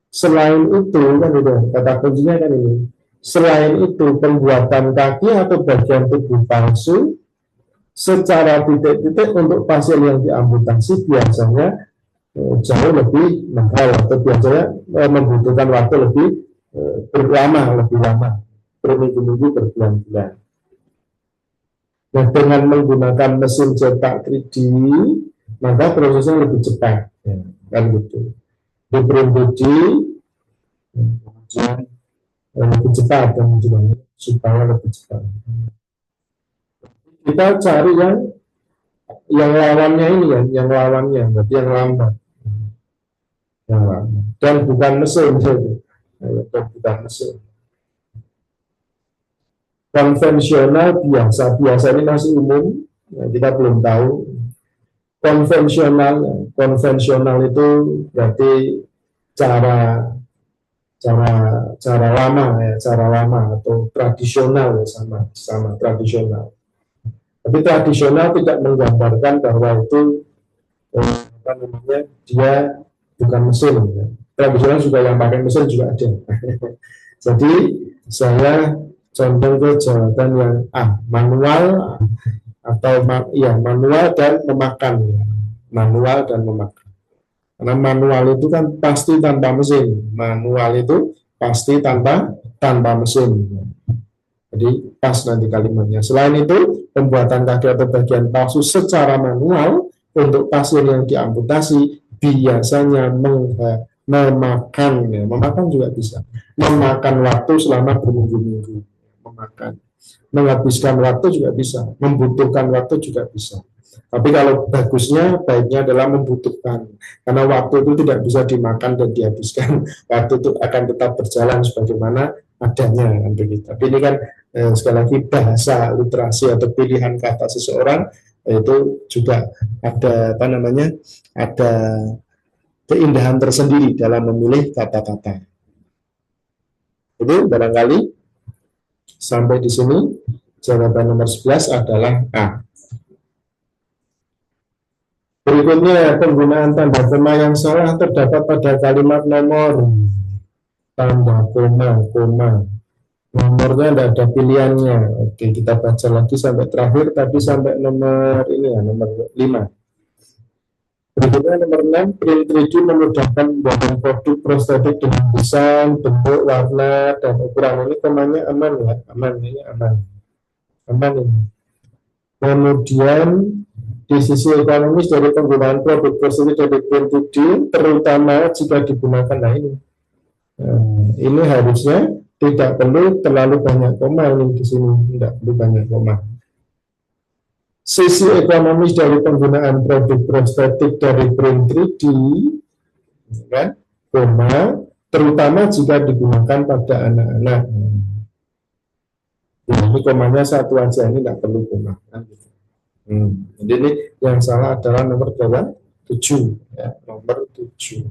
selain itu kan itu kata kuncinya kan ini. Selain itu pembuatan kaki atau bagian tubuh palsu secara titik-titik untuk pasien yang diamputasi biasanya jauh lebih mahal atau biasanya membutuhkan waktu lebih lama. berminggu-minggu, berbulan-bulan. Nah, dengan menggunakan mesin cetak 3D, maka prosesnya lebih cepat, ya, kan gitu. Di print 3D, kemudian lebih cepat, dan supaya lebih cepat. Kita cari yang lawannya ini ya, yang lawannya, berarti yang lambat, dan bukan mesin, dan bukan mesin. Konvensional biasa ini masih umum, ya, kita belum tahu. Konvensional itu berarti cara lama ya, cara lama atau tradisional ya, sama tradisional. Tapi tradisional tidak menggambarkan bahwa itu apa namanya, dia bukan mesin. Ya. Tradisional juga yang pakai mesin juga ada. Jadi saya contoh ke jawaban yang A, manual atau manual dan memakan. Manual dan memakan. Karena manual itu kan pasti tanpa mesin. Manual itu pasti tanpa mesin. Jadi pas nanti kalimatnya. Selain itu, pembuatan kaki atau bagian palsu secara manual untuk pasien yang diamputasi biasanya memakan, ya. Memakan juga bisa. Memakan waktu selama berminggu-minggu. Memakan. Menghabiskan waktu juga bisa. Membutuhkan waktu juga bisa. Tapi kalau baiknya adalah membutuhkan. Karena waktu itu tidak bisa dimakan dan dihabiskan. Waktu itu akan tetap berjalan sebagaimana adanya. Tapi ini kan sekali lagi bahasa literasi atau pilihan kata seseorang itu juga ada ada keindahan tersendiri dalam memilih kata-kata. Itu barangkali sampai di sini jawaban nomor 11 adalah A. Berikutnya, penggunaan tanda koma yang salah terdapat pada kalimat nomor. Tanda koma. Nomornya tidak ada pilihannya. Oke, kita baca lagi sampai terakhir, tapi sampai nomor ini ya, nomor 5. Berikutnya nomor 6, print 3D memudahkan pembuatan produk prostetik dengan desain, bentuk, warna, dan ukuran. Ini komanya aman ya, aman ini. Kemudian di sisi ekonomis dari penggunaan produk prostetik dari print 3D, terutama jika digunakan, ini harusnya tidak perlu terlalu banyak koma ini di sini, tidak perlu banyak koma. Sisi ekonomis dari penggunaan produk prostetik dari print 3D, kan, koma, terutama jika digunakan pada anak-anak. Ini komanya satu aja, ini tidak perlu koma. Jadi ini yang salah adalah nomor berapa? 7. Ya, nomor 7.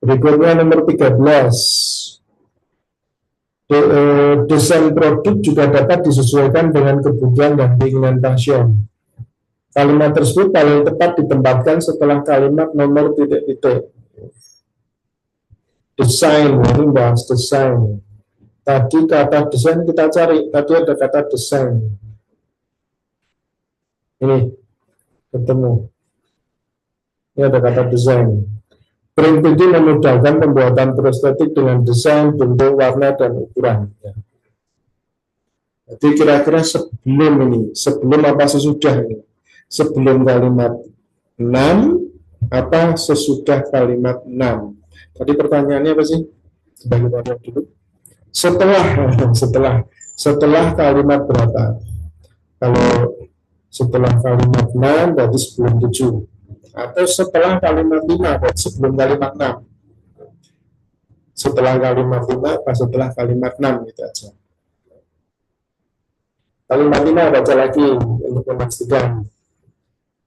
Berikutnya nomor 13. Desain produk juga dapat disesuaikan dengan kebutuhan dan keinginan pasien. Kalimat tersebut paling tepat ditempatkan setelah kalimat nomor titik-titik. Desain, ini bahas desain. Tadi kata desain kita cari, tadi ada kata desain. Ini ketemu. Ini ada kata desain. Print 3D memudahkan pembuatan prostetik dengan desain, bentuk, warna, dan ukuran. Jadi kira-kira sebelum apa sesudah ini? Sebelum kalimat 6 apa sesudah kalimat 6? Tadi pertanyaannya apa sih? Coba kita lihat dulu. Setelah kalimat berapa? Kalau setelah kalimat 6 berarti sebelum 7. Atau setelah kalimat 5 berarti sebelum kalimat 6. Setelah kalimat 5 apa setelah kalimat 6 gitu aja. Kalimat 5 baca lagi untuk memastikan.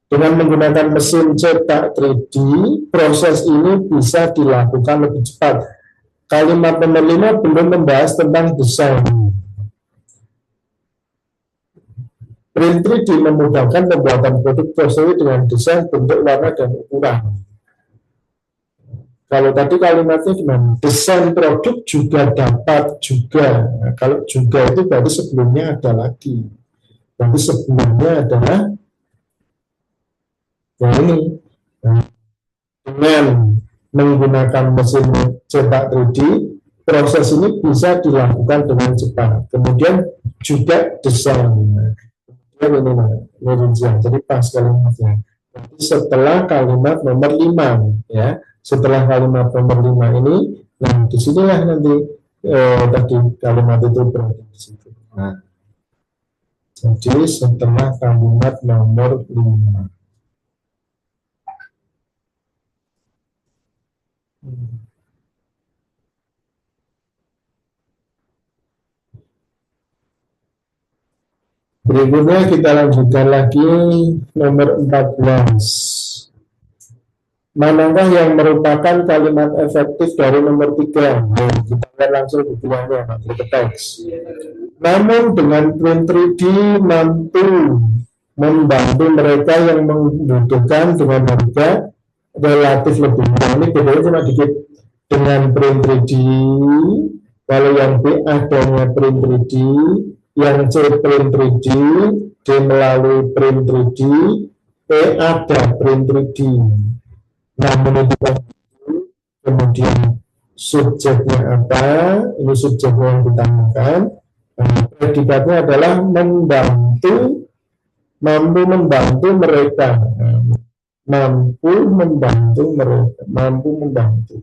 Dengan menggunakan mesin cetak 3D, proses ini bisa dilakukan lebih cepat. Kalimat nomor 5 belum membahas tentang desain. Print 3D memudahkan pembuatan produk prostetik dengan desain, bentuk, warna, dan ukuran. Kalau tadi kalimatnya gimana? Desain produk juga dapat juga. Nah, kalau juga itu berarti sebelumnya ada lagi. Berarti sebelumnya adalah yang ini. Dengan menggunakan mesin cetak 3D, proses ini bisa dilakukan dengan cepat. Kemudian juga desain. Ini rincian. Jadi pas kalimatnya. Setelah kalimat nomor 5, ya. Setelah kalimat nomor 5 ini, nah disinilah nanti tadi kalimat itu berada di situ. Nah, jadi setelah kalimat nomor 5. Berikutnya kita lanjutkan lagi nomor 14. Manakah yang merupakan kalimat efektif dari nomor 3? Nah, kita lihat langsung bukunya, ke teks. Namun dengan print 3D mampu membantu mereka yang membutuhkan dengan harga relatif lebih murah. Ini bedanya cuma dikit. Dengan print 3D, kalau yang B adanya print 3D, yang C print 3D, D melalui print 3D, E ada print 3D. Nah, menentukan kemudian subjeknya apa, ini subjeknya yang ditanyakan. Predikatnya adalah membantu, mampu membantu mereka, mampu membantu mereka, mampu membantu.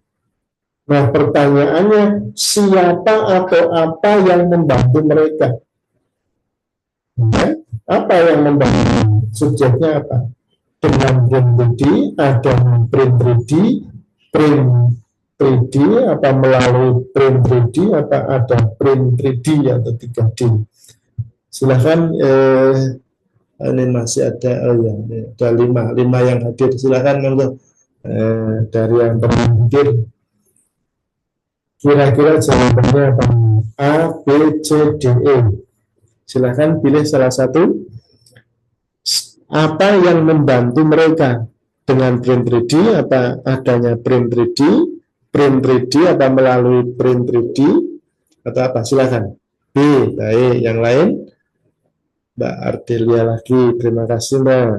Nah, pertanyaannya, siapa atau apa yang membantu mereka? Ya, apa yang membantu? Subjeknya apa? Dengan print 3D, ada print 3D, print 3D, apa melalui print 3D, apa ada print 3D atau 3D. Silahkan, ini masih ada, ada 5 yang hadir. Silahkan dari yang terhadir. Kira-kira jawabannya apa? A, B, C, D, E. Silahkan pilih salah satu. Apa yang membantu mereka dengan print 3D, apa adanya print 3D, print 3D apa melalui print 3D, atau apa? Silahkan. B, baik. Yang lain? Mbak Ardelia lagi, terima kasih Mbak.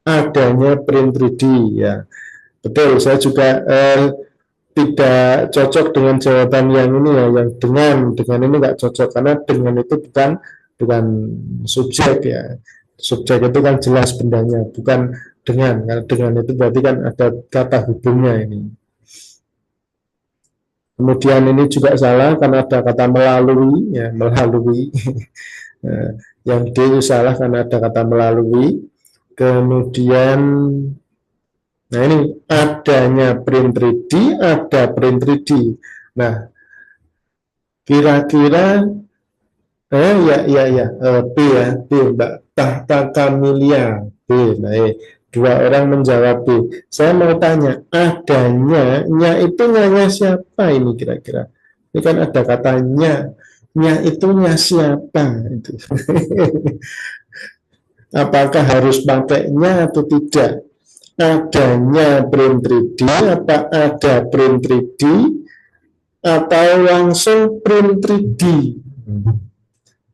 Adanya print 3D, ya. Betul, saya juga tidak cocok dengan jawaban yang ini ya, yang dengan ini nggak cocok, karena dengan itu bukan subjek ya. Subjek itu kan jelas bendanya, bukan dengan. Karena dengan itu berarti kan ada kata hubungnya ini. Kemudian ini juga salah karena ada kata melalui, ya, melalui. Yang D itu salah karena ada kata melalui. Kemudian, nah ini adanya print 3D, ada print 3D. Nah, kira-kira B ya, B, Mbak Tahta Kamilia, B, baik. 2 orang menjawab B. Saya mau tanya, adanya, nya itu nya siapa ini kira-kira? Ini kan ada katanya, nya itu nya siapa? Itu. Apakah harus pakainya atau tidak? Adanya print 3D, apa ada print 3D, atau langsung print 3D?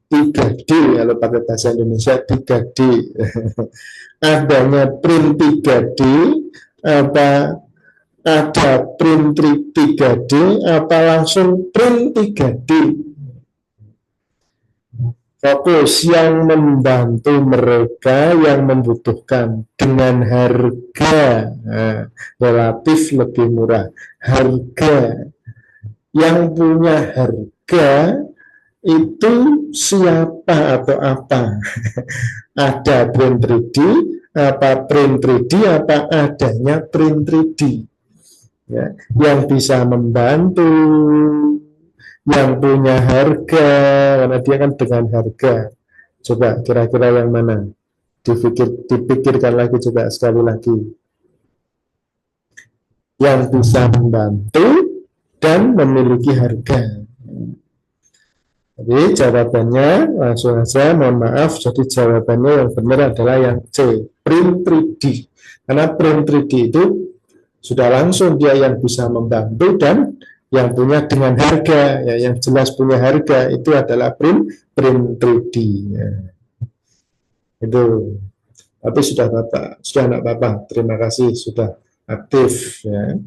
3D, kalau pakai bahasa Indonesia 3D. Adanya print 3D, apa ada print 3D, apa langsung print 3D? Fokus yang membantu mereka yang membutuhkan dengan harga relatif lebih murah. Harga yang punya harga itu siapa atau apa? Ada print 3D, apa print 3D, apa adanya print 3D? Ya, yang bisa membantu, yang punya harga, karena dia kan dengan harga. Coba kira-kira yang mana? Dipikirkan lagi, coba sekali lagi. Yang bisa membantu dan memiliki harga. Jadi jawabannya langsung saja, mohon maaf, jadi jawabannya yang benar adalah yang C, print 3D. Karena print 3D itu sudah langsung dia yang bisa membantu dan yang punya dengan harga, ya, yang jelas punya harga itu adalah print 3D. Ya. Itu. Tapi sudah Bapak, sudah anak Bapak, terima kasih sudah aktif ya.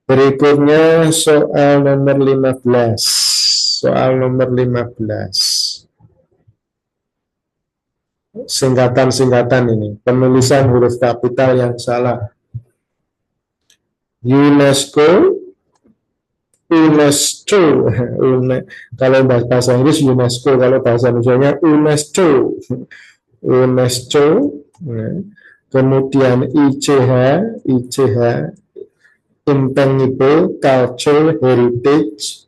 Berikutnya soal nomor 15. Soal nomor 15. Singkatan-singkatan ini, penulisan huruf kapital yang salah. UNESCO, UNESCO, kalau bahasa Inggris UNESCO, kalau bahasa Indonesia UNESCO, UNESCO, kemudian ICH, Intangible Cultural Heritage,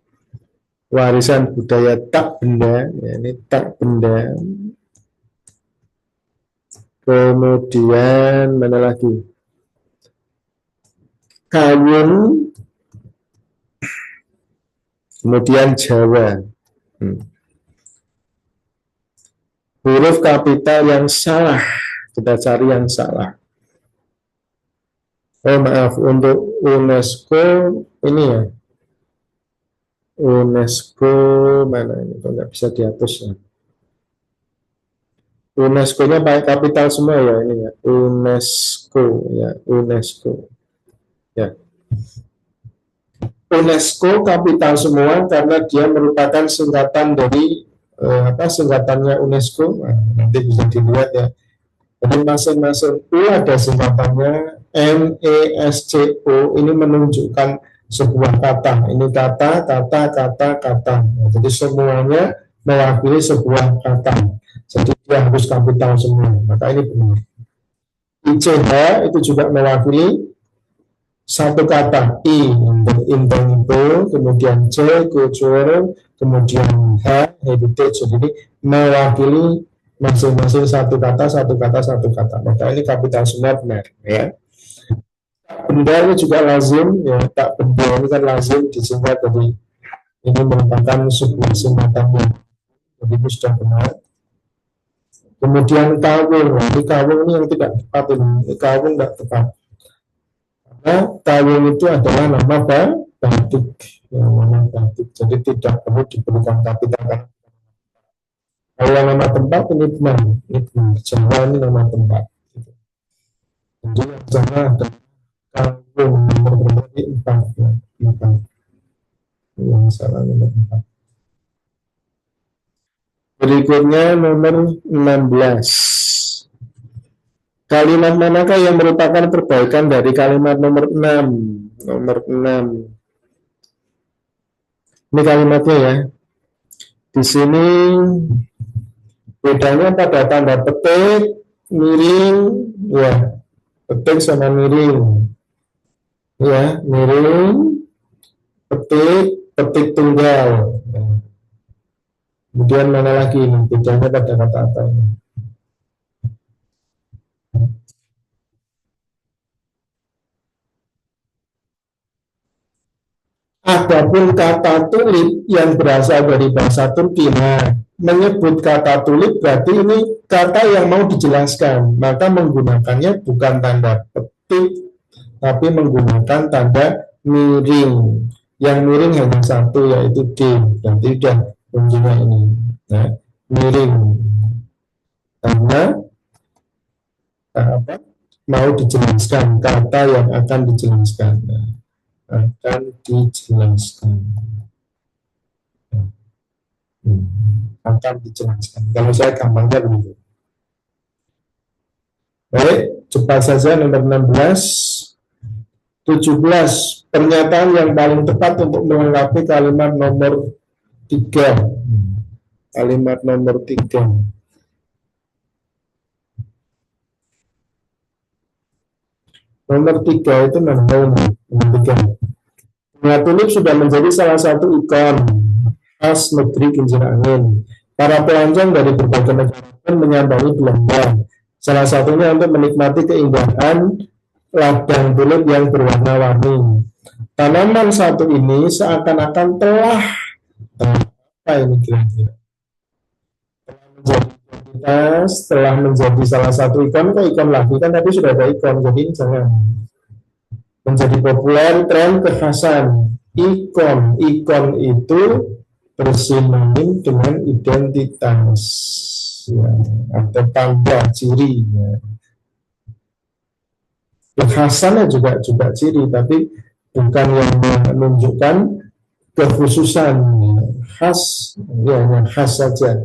warisan budaya tak benda, ya, ini tak benda. Kemudian mana lagi? Kawun, kemudian Jawa. Huruf kapital yang salah, kita cari yang salah. Oh maaf, untuk UNESCO ini ya, UNESCO mana ini, kok nggak bisa dihapus ya. UNESCO-nya pakai kapital semua ya ini ya, UNESCO ya, UNESCO ya. UNESCO kapital semua karena dia merupakan singkatan dari singkatannya UNESCO. Nah, nanti bisa dilihat ya. Jadi masing-masing U ada singkatannya. NESCO ini menunjukkan sebuah kata. Ini kata. Nah, jadi semuanya mewakili sebuah kata. Jadi dia harus kapital semua. Maka ini benar. ICH itu juga mewakili satu kata. I untuk intangible, kemudian C cultural, kemudian H heritage. Jadi mewakili masing-masing satu kata. Maka ini kapital semua benar ya. Benda ini juga lazim ya, tak benda ini kan lazim disingkat dari ini merupakan sebuah singkatannya, jadi itu sudah benar. Kemudian kawung, ini kawung ini yang tidak tepat, ini kawung tidak tepat karena kawung itu adalah nama batik ya, nama batik, jadi tidak perlu diberikan kapital. Kalau nama tempat ini benar, Jawa ini nama tempat, jadi yang salah adalah kawung nomor berarti 4 ya, 4 yang salah nomor 4. Berikutnya nomor 16. Kalimat manakah yang merupakan perbaikan dari kalimat nomor 6? Nomor 6. Ini kalimatnya ya. Di sini bedanya pada tanda petik, miring, ya. Petik sama miring. Ya, miring, petik tunggal. Kemudian mana lagi ini? Bedanya pada kata apa ini? Adapun kata tulip yang berasal dari bahasa Turki, nah, menyebut kata tulip berarti ini kata yang mau dijelaskan, maka menggunakannya bukan tanda petik, tapi menggunakan tanda miring. Yang miring hanya satu, yaitu D, dan tidak kuncinya ini. Nah, miring karena mau dijelaskan, kata yang akan dijelaskan. Nah, akan dijelaskan. Akan dijelaskan. Kalau saya gampangnya begitu. Baik, cepat saja nomor 16. 17. Pernyataan yang paling tepat untuk melengkapi kalimat nomor 3. Kalimat nomor 3. Nomor 3 itu nomor 3. Bunga tulip sudah menjadi salah satu ikon khas negeri kincir angin. Para pelancong dari berbagai negara pun menyambangi Belanda. Salah satunya untuk menikmati keindahan ladang tulip yang berwarna-warni. Tanaman satu ini seakan-akan telah telah menjadi salah satu ikon, ikon lagi kan tadi sudah ada ikon, jadi jangan menjadi populer, tren, kekhasan. Ikon itu bersinonim dengan identitas ya, atau tanda ciri ya. Kekhasannya juga ciri, tapi bukan yang menunjukkan kekhususan. Khas, ya yang khas saja.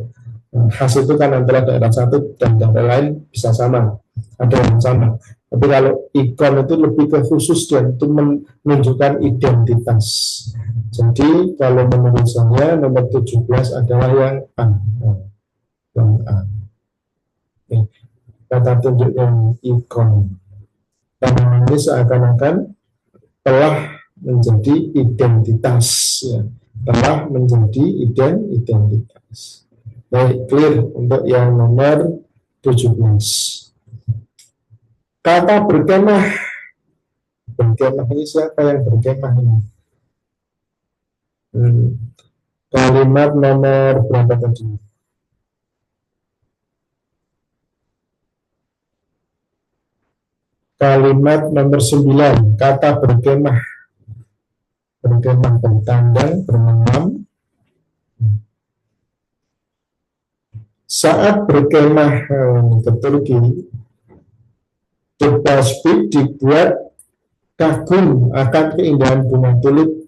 Khas itu kan antara daerah satu dan daerah lain bisa sama, ada yang sama. Tapi kalau ikon itu lebih ke khusus dan itu menunjukkan identitas. Jadi kalau menurut saya nomor 17 adalah yang A. Yang A. Kata tunjuk yang ikon. Karena ini seakan-akan telah menjadi identitas, ya. Telah menjadi identitas. Baik, clear untuk yang nomor 17. Kata berkemah. Berkemah ini siapa yang berkemah ini? Kalimat nomor berapa tadi? Kalimat nomor 9. Kata berkemah. Berkemah, bertandang, bermenam. Saat berkemah ke Turki, Tebasbih dibuat kagum akan keindahan bunga tulip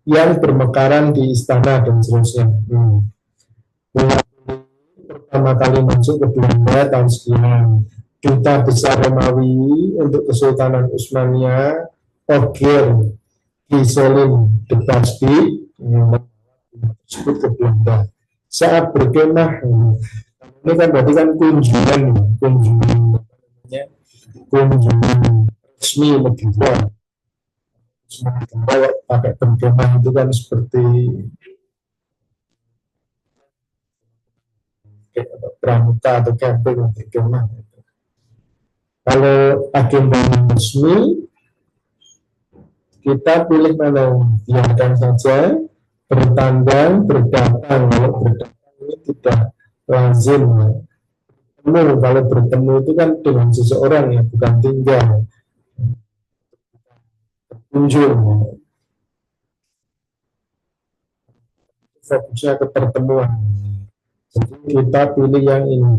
yang bermekaran di istana dan seterusnya. Bunga tulip pertama kali masuk ke Belanda tahun sekian. Duta besar Romawi untuk Kesultanan Utsmania, Ogier Giselin Tebasbih tersebut ke Belanda. Saat berkemah, ini kan berarti kan kunjungan resmi negara. Kalau pakai berkemah itu kan seperti pramuka atau camping berkemah. Kalau agenda resmi, kita pilih mana? Biarkan saja bertandang, berdatang. Kalau berdatang ini tidak lazim. Kalau bertemu itu kan dengan seseorang ya, bukan tinggal. Berkunjung. Fokusnya ke pertemuan. Jadi kita pilih yang ini.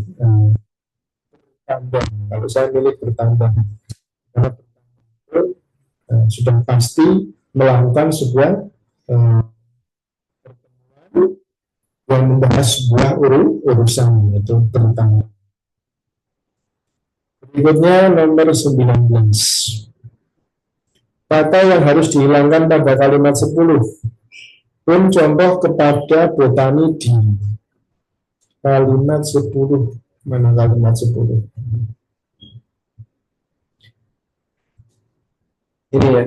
Bertandang. Kalau saya pilih bertandang. Karena sudah pasti melakukan sebuah yang membahas sebuah urusan, itu bertandang. Berikutnya nomor 19. Kata yang harus dihilangkan pada kalimat 10. Pun contoh kepada botani di kalimat 10. Mana kalimat 10? Ini ya.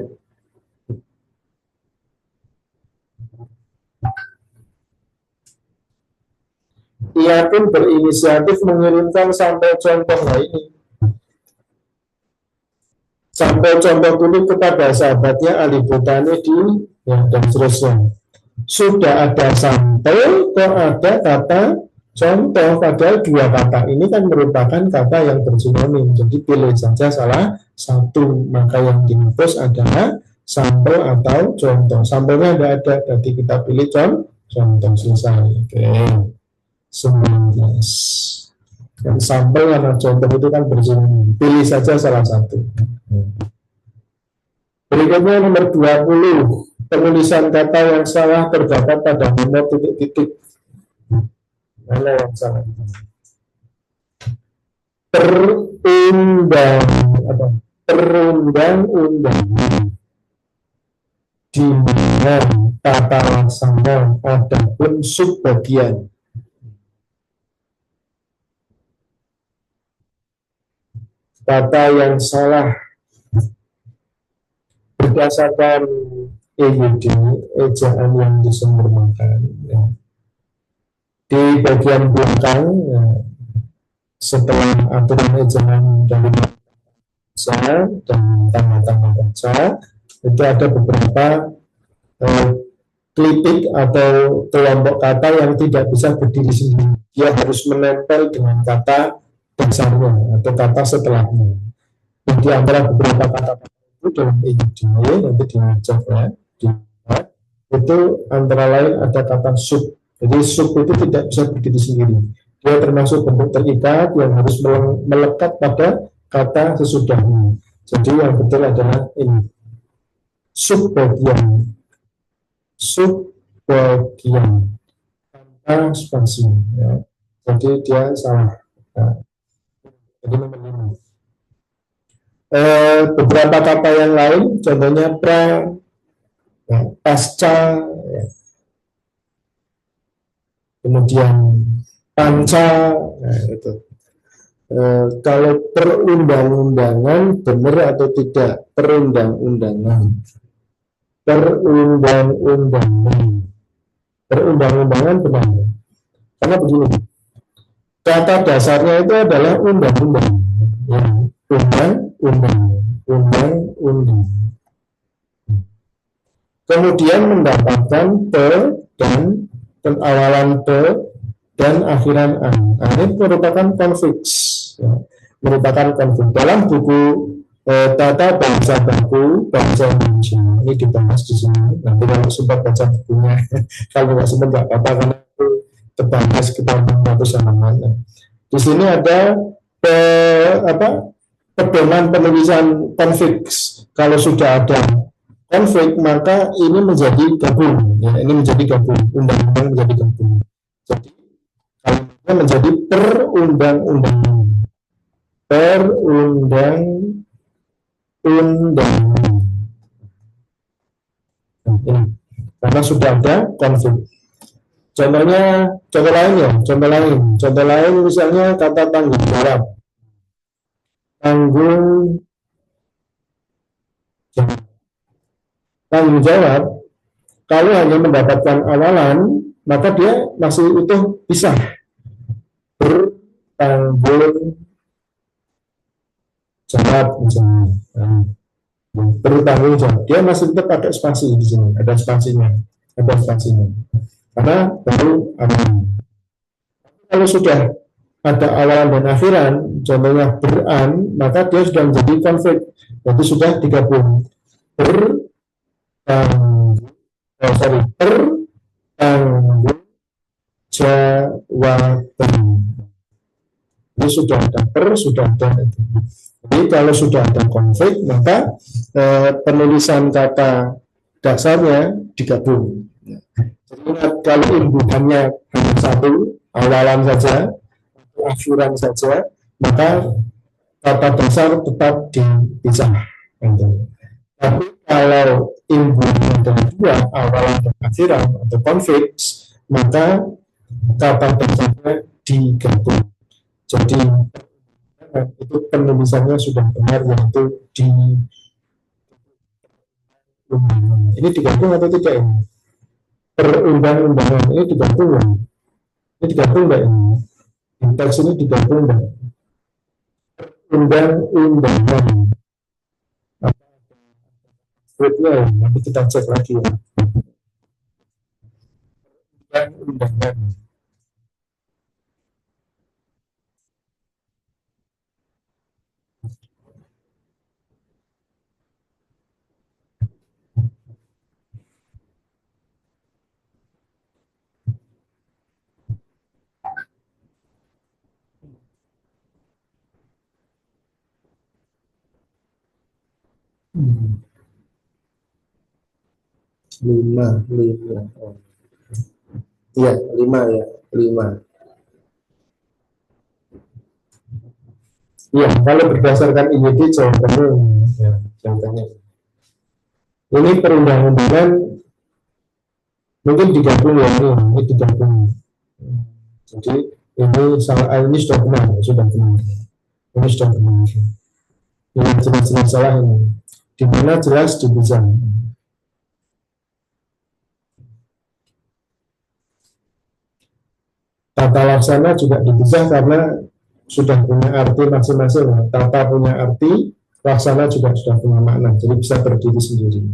Ia pun berinisiatif mengirimkan sampel contoh. Nah ini sampel contoh tulip kepada sahabatnya ahli botani di ya, dan seterusnya. Sudah ada sampel, kok ada kata contoh, padahal dua kata ini kan merupakan kata yang bersinonim. Jadi pilih saja salah satu, maka yang dihapus adalah sampel atau contoh. Sampelnya tidak ada, jadi kita pilih contoh, selesai. Oke. 19. Dan sampel karena contoh itu kan bersinonim. Pilih saja salah satu. Berikutnya nomor 20. Penulisan kata yang salah terdapat pada nomor titik-titik. Mana yang salah? Perundang-undangan di mana tata laksana ada pun subbagian. Kata yang salah berdasarkan EYD, ejaan yang disempurnakan. Ya. Di bagian belakang, ya, setelah aturan ejaan dari baca dan tanda-tanda baca, itu ada beberapa klitik atau kelompok kata yang tidak bisa berdiri sendiri. Dia harus menempel dengan kata dasarnya atau kata setelahnya. Di antara beberapa kata itu dalam EYD, nanti dicek ya. Itu antara lain ada kata sub. Jadi sub itu tidak bisa berdiri sendiri. Dia termasuk bentuk terikat yang harus melekat pada kata sesudahnya. Jadi yang betul adalah ini, subbagian, subbagian tanpa spasi. Ya. Jadi dia salah. Nah, jadi nomor 5. Beberapa kata yang lain, contohnya pra, ya, pasca, ya, kemudian panca, nah, itu. Kalau perundang-undangan benar atau tidak? Perundang-undangan, perundang-undangan, perundang-undangan benar. Karena begini, kata dasarnya itu adalah undang-undang, ya, undang-undang, undang-undang. Kemudian mendapatkan te dan awalan te dan akhiran an. Nah, ini merupakan konfiks, ya, merupakan konflik dalam buku tata bahasa baku bahasa Indonesia. Ini dibahas di sini. Nanti kalau sempat baca bukunya, kalau nggak sempat nggak apa-apa karena itu terbahas kita 600 halaman. Di sini ada pedoman penulisan konfiks. Kalau sudah ada konflik maka ini menjadi gabung, ya, ini menjadi gabung, undang-undang menjadi gabung. Jadi kalimatnya menjadi perundang-undangan, perundang-undangan. Karena sudah ada konflik. Contohnya, contoh lain ya, contoh lain misalnya kata tanggung jawab, tanggung jawab. Tanggung jawab, kalau hanya mendapatkan awalan, maka dia masih utuh pisah. Bertanggung jawab misalnya. Bertanggung jawab, dia masih tetap ada spasi di sini, ada spasinya, karena baru awalan. Kalau sudah ada awalan dan akhiran, contohnya beran, maka dia sudah menjadi konflik, berarti sudah digabung. Pertanggung jawaban. Ini sudah ada sudah ada itu. Jadi kalau sudah ada konflik, maka penulisan kata dasarnya digabung. Jadi kalau imbuhannya hanya satu, awalan saja, akhiran saja, maka kata dasar tetap dipisah. Tapi kalau imbuhannya ada dua, awalan dan akhiran atau konflik, maka kata dasarnya digabung. Jadi itu penulisannya sudah benar, yaitu di ini digabung atau tidak ini? Perundang-undangan ini digabung ya? Ini digabung enggak ini? Teks ini digabung enggak? Undang-undangan. Scriptnya ya, nanti kita cek lagi ya. Undang-undangan. Lima. Oh. Iya, 5 ya, 5. Iya, kalau berdasarkan IYD jawabannya ya, jawabannya. Ini perundang-undangan mungkin digabung ya, ini digabung. Jadi ini sudah benar, Ini sudah benar. Ini jelas-jelas salah ini. Di mana jelas dipisah. Tata laksana juga dipisah karena sudah punya arti masing-masing. Tata punya arti, laksana juga sudah punya makna. Jadi bisa berdiri sendiri.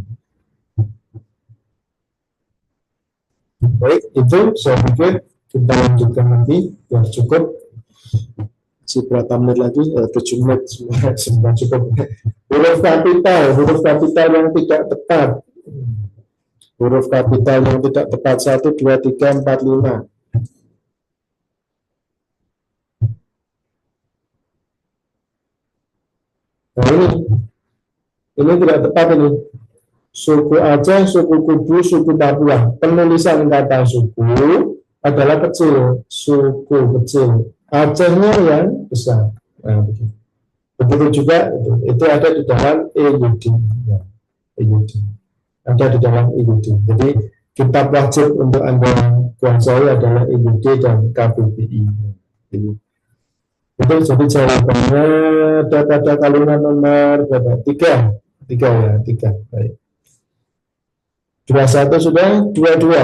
Baik, itu saya pikir kita lanjutkan nanti. Ya cukup. Si berapa menit lagi? 7 menit. Semua cukup. Huruf kapital yang tidak tepat. Huruf kapital yang tidak tepat 1, 2, 3, 4, 5. Nah ini Ini tidak tepat ini. Suku Aceh, suku Kudu, suku Papua. Penulisan kata suku adalah kecil, suku kecil. Acehnya yang besar. Nah, begitu juga itu ada di dalam EYD. Ya, EYD. Ada di dalam EYD. Jadi kitab wajib untuk Anda kuasai adalah EYD dan KBBI. Itu jadi jawabannya ada pada kalimat nomor berapa? Tiga ya, tiga. Baik. 21 sudah, 22.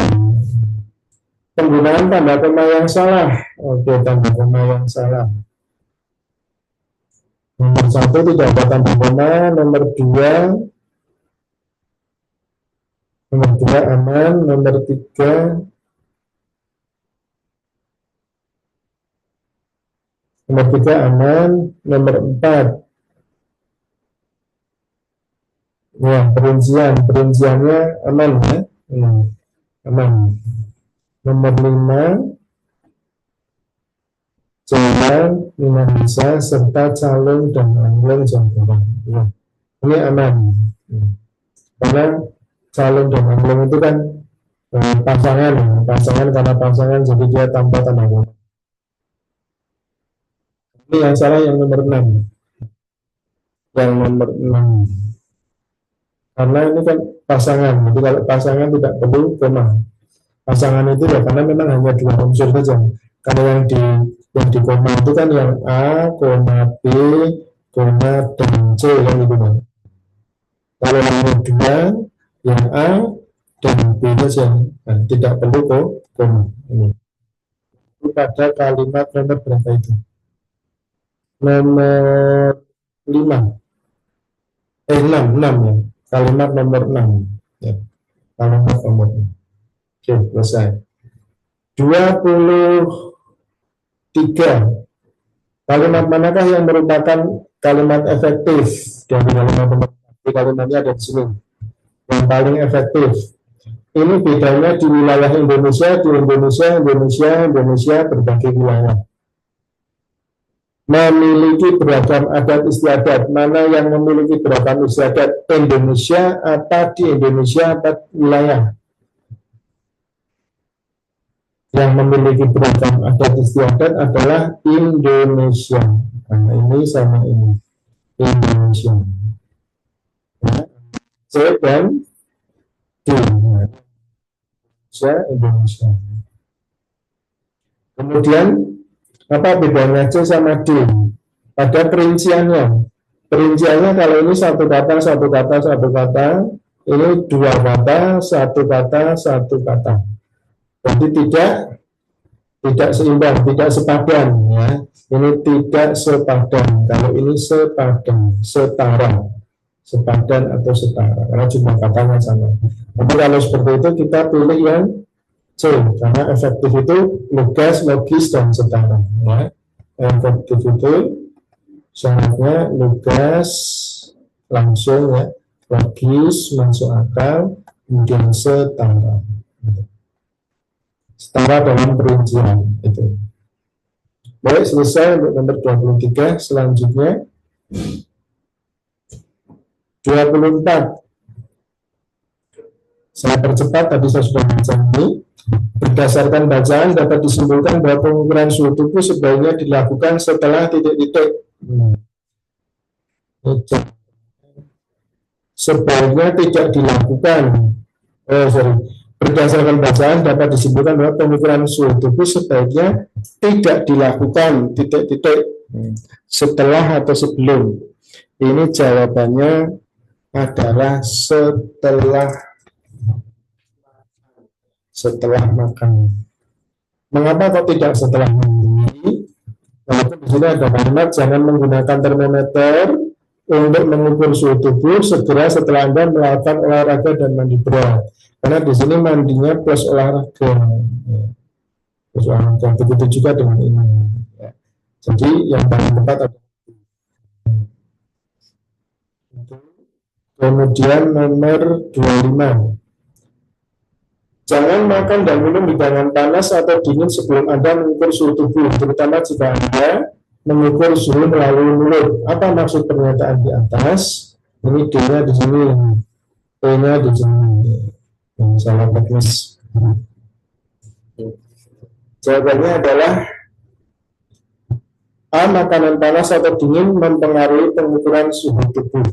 Penggunaan tanda koma yang salah. Oke, tanda koma yang salah. Nomor 1 tidak ada tanda koma, nomor 2 aman, nomor 3 aman, nomor 4 ya, perinciannya aman ya. Aman. Nomor 5 jalan, bisa serta calon dan angling campuran. Ya. Ini aman. Karena calon dan angling itu kan pasangan karena pasangan jadi dia tanpa tanda koma. Ini yang salah yang nomor 6. Yang nomor 6. Karena ini kan pasangan, jadi kalau pasangan tidak perlu koma. Pasangan itu ya karena memang hanya dua unsur saja. Karena yang di koma itu kan yang A, koma B, koma dan C yang itu kan. Kalau yang kedua yang A dan B saja, nah, tidak perlu koma. Ini. Itu pada kalimat nomor berapa itu? Nomor 5. 6 ya. Kalimat nomor 6 ya. Kalimat nomor 6. Oke, selesai. 23. Kalimat manakah yang merupakan kalimat efektif dari kalimatnya ada di sini. Yang paling efektif. Ini bedanya di wilayah Indonesia, berbagai wilayah. Memiliki beragam adat istiadat. Mana yang memiliki beragam istiadat? Indonesia apa di Indonesia apa wilayah? Yang memiliki beragam adat istiadat adalah Indonesia. Nah, ini sama ini. Indonesia. Ya. C dan D. Indonesia. Kemudian apa bedanya C sama D? Pada perinciannya. Perinciannya kalau ini satu kata, ini dua kata, satu kata. Jadi tidak seimbang, tidak sepadan ya. Ini tidak sepadan. Kalau ini sepadan, setara. Sepadan atau setara karena jumlah katanya sama. Tapi kalau seperti itu kita pilih yang C karena efektif itu lugas, logis dan setara ya. Efektif itu syaratnya lugas, langsung ya, logis, masuk akal, kemudian setara. Setara dalam perincian itu. Baik, selesai untuk nomor 23. Selanjutnya 24. Saya percepat, tadi saya sudah baca ini. Berdasarkan bacaan dapat disimpulkan bahwa pengukuran suhu tubuh sebaiknya dilakukan setelah titik-titik. Sebaiknya tidak dilakukan. Berdasarkan bacaan dapat disimpulkan bahwa pengukuran suhu tubuh sebaiknya tidak dilakukan titik-titik setelah atau sebelum. Ini jawabannya adalah setelah makan. Mengapa kok tidak setelah mandi? Walaupun di sini ada kalimat jangan menggunakan termometer untuk mengukur suhu tubuh segera setelah Anda melakukan olahraga dan mandi berat. Karena di sini mandinya plus olahraga. Plus olahraga. Begitu juga dengan ini. Jadi yang paling tepat adalah kemudian nomor 25. Jangan makan dan minum hidangan panas atau dingin sebelum Anda mengukur suhu tubuh, terutama jika Anda mengukur suhu melalui mulut. Apa maksud pernyataan di atas? Ini D-nya di sini, E-nya di sini. Salah teknis. Jawabannya adalah A. Makanan panas atau dingin mempengaruhi pengukuran suhu tubuh.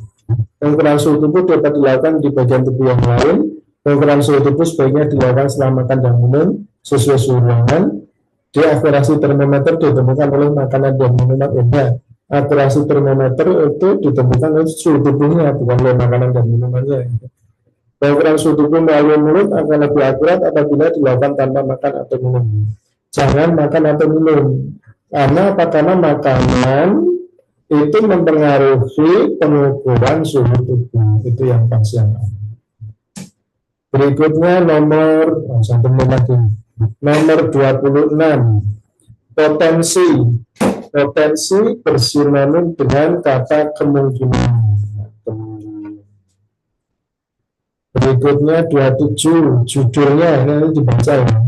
Pengukuran suhu tubuh dapat dilakukan di bagian tubuh yang lain. Pengukuran suhu tubuh sebaiknya dilakukan setelah makan dan minum sesuai suhu ruangan. D. Akurasi termometer ditemukan oleh makanan dan minuman. Akurasi termometer itu ditemukan oleh suhu tubuhnya, bukan oleh makanan dan minumannya. Pengukuran suhu tubuh melalui mulut akan lebih akurat apabila dilakukan tanpa makan atau minum. Jangan makan atau minum. Karena makanan itu mempengaruhi pengukuran suhu tubuh. Itu yang pas yang berikutnya nomor nomor 26. Potensi bersinonim dengan kata kemungkinan. Berikutnya 27. Judulnya ini dibaca ya.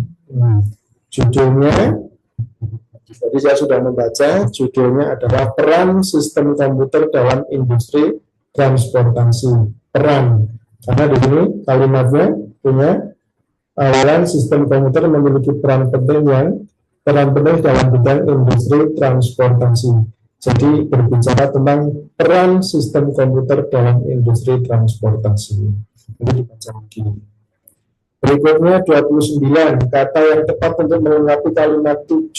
Judulnya, jadi saya sudah membaca, judulnya adalah peran sistem komputer dalam industri transportasi. Peran, karena di sini kalimatnya punya awalan sistem komputer memiliki peran penting dalam bidang industri transportasi. Jadi berbicara tentang peran sistem komputer dalam industri transportasi. Ini dibaca lagi. Berikutnya 29, kata yang tepat untuk melengkapi kalimat 7.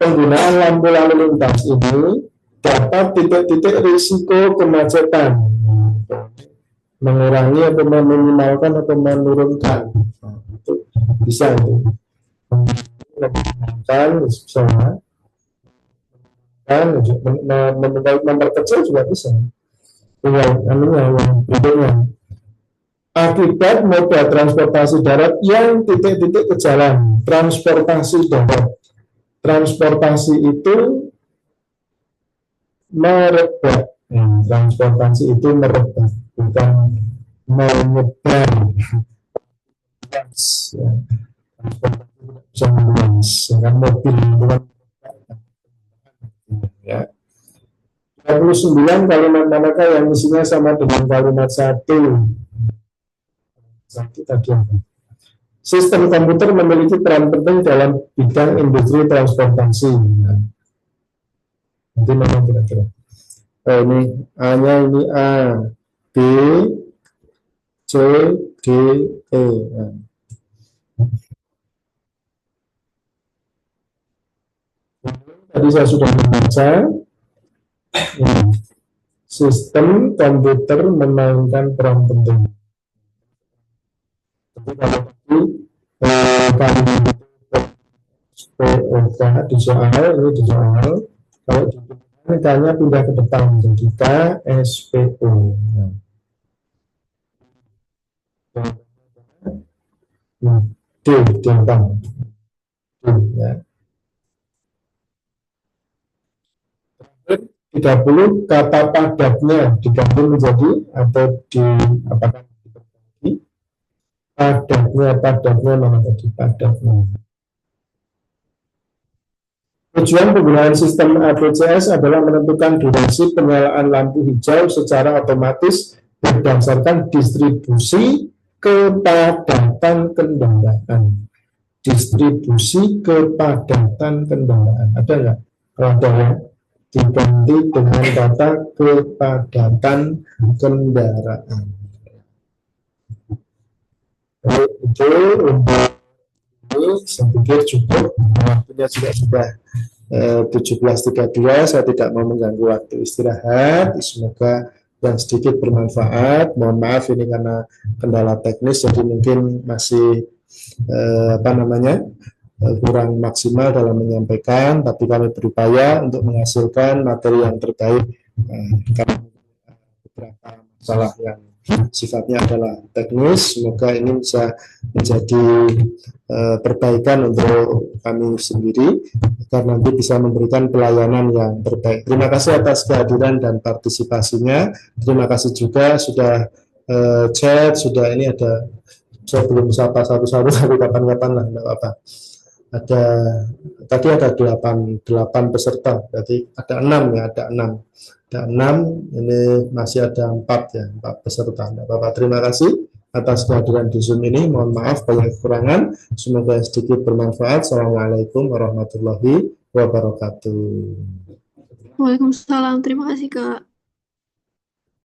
Penggunaan lampu lalu lintas ini dapat titik-titik risiko kemacetan, mengurangi atau meminimalkan atau menurunkan. Itu bisa itu. Memperkecil juga bisa. Yang berikutnya. Akibat moda transportasi darat yang titik-titik ke jalan. Transportasi darat. Transportasi itu merebak. Transportasi itu merebak, bukan menyebar. Transportasi bisa meluas, kan mobil bukan. Ya. 29 kalimat manakah yang isinya sama dengan kalimat 1? Tadi apa? Sistem komputer memiliki peran penting dalam bidang industri transportasi. Nanti mana kira-kira? Ini A-nya ini A, B, C, D, E. Tadi saya sudah membaca. Sistem komputer memainkan peran penting. Tapi kalau tadi di soal, kalau ditanya pindah ke depan jadi KSPO. D, depan. Ya. 30 kata padatnya diganti menjadi atau di apakah dibagi padatnya mana tadi padatnya. Tujuan penggunaan sistem APCS adalah menentukan durasi penyalaan lampu hijau secara otomatis berdasarkan distribusi kepadatan kendaraan. Distribusi kepadatan kendaraan. Ada nggak? Kalau ada ya, diganti dengan kata kepadatan kendaraan. Itu untuk ini saya pikir cukup. Waktunya juga sudah 17.32. Saya tidak mau mengganggu waktu istirahat. Semoga yang sedikit bermanfaat. Mohon maaf ini karena kendala teknis, jadi mungkin masih kurang maksimal dalam menyampaikan, tapi kami berupaya untuk menghasilkan materi yang terbaik karena beberapa masalah yang sifatnya adalah teknis. Semoga ini bisa menjadi perbaikan untuk kami sendiri agar nanti bisa memberikan pelayanan yang terbaik. Terima kasih atas kehadiran dan partisipasinya. Terima kasih juga sudah chat, sudah ini ada, saya belum sapa satu-satu tapi kapan-kapan lah, tidak apa-apa. ada tadi ada 8 peserta, berarti ada 6 ya, ada 6, ini masih ada 4 ya, 4 peserta. Nah, Bapak terima kasih atas kehadiran di Zoom ini, mohon maaf banyak kekurangan, semoga sedikit bermanfaat. Assalamualaikum warahmatullahi wabarakatuh. Waalaikumsalam. Terima kasih, Kak.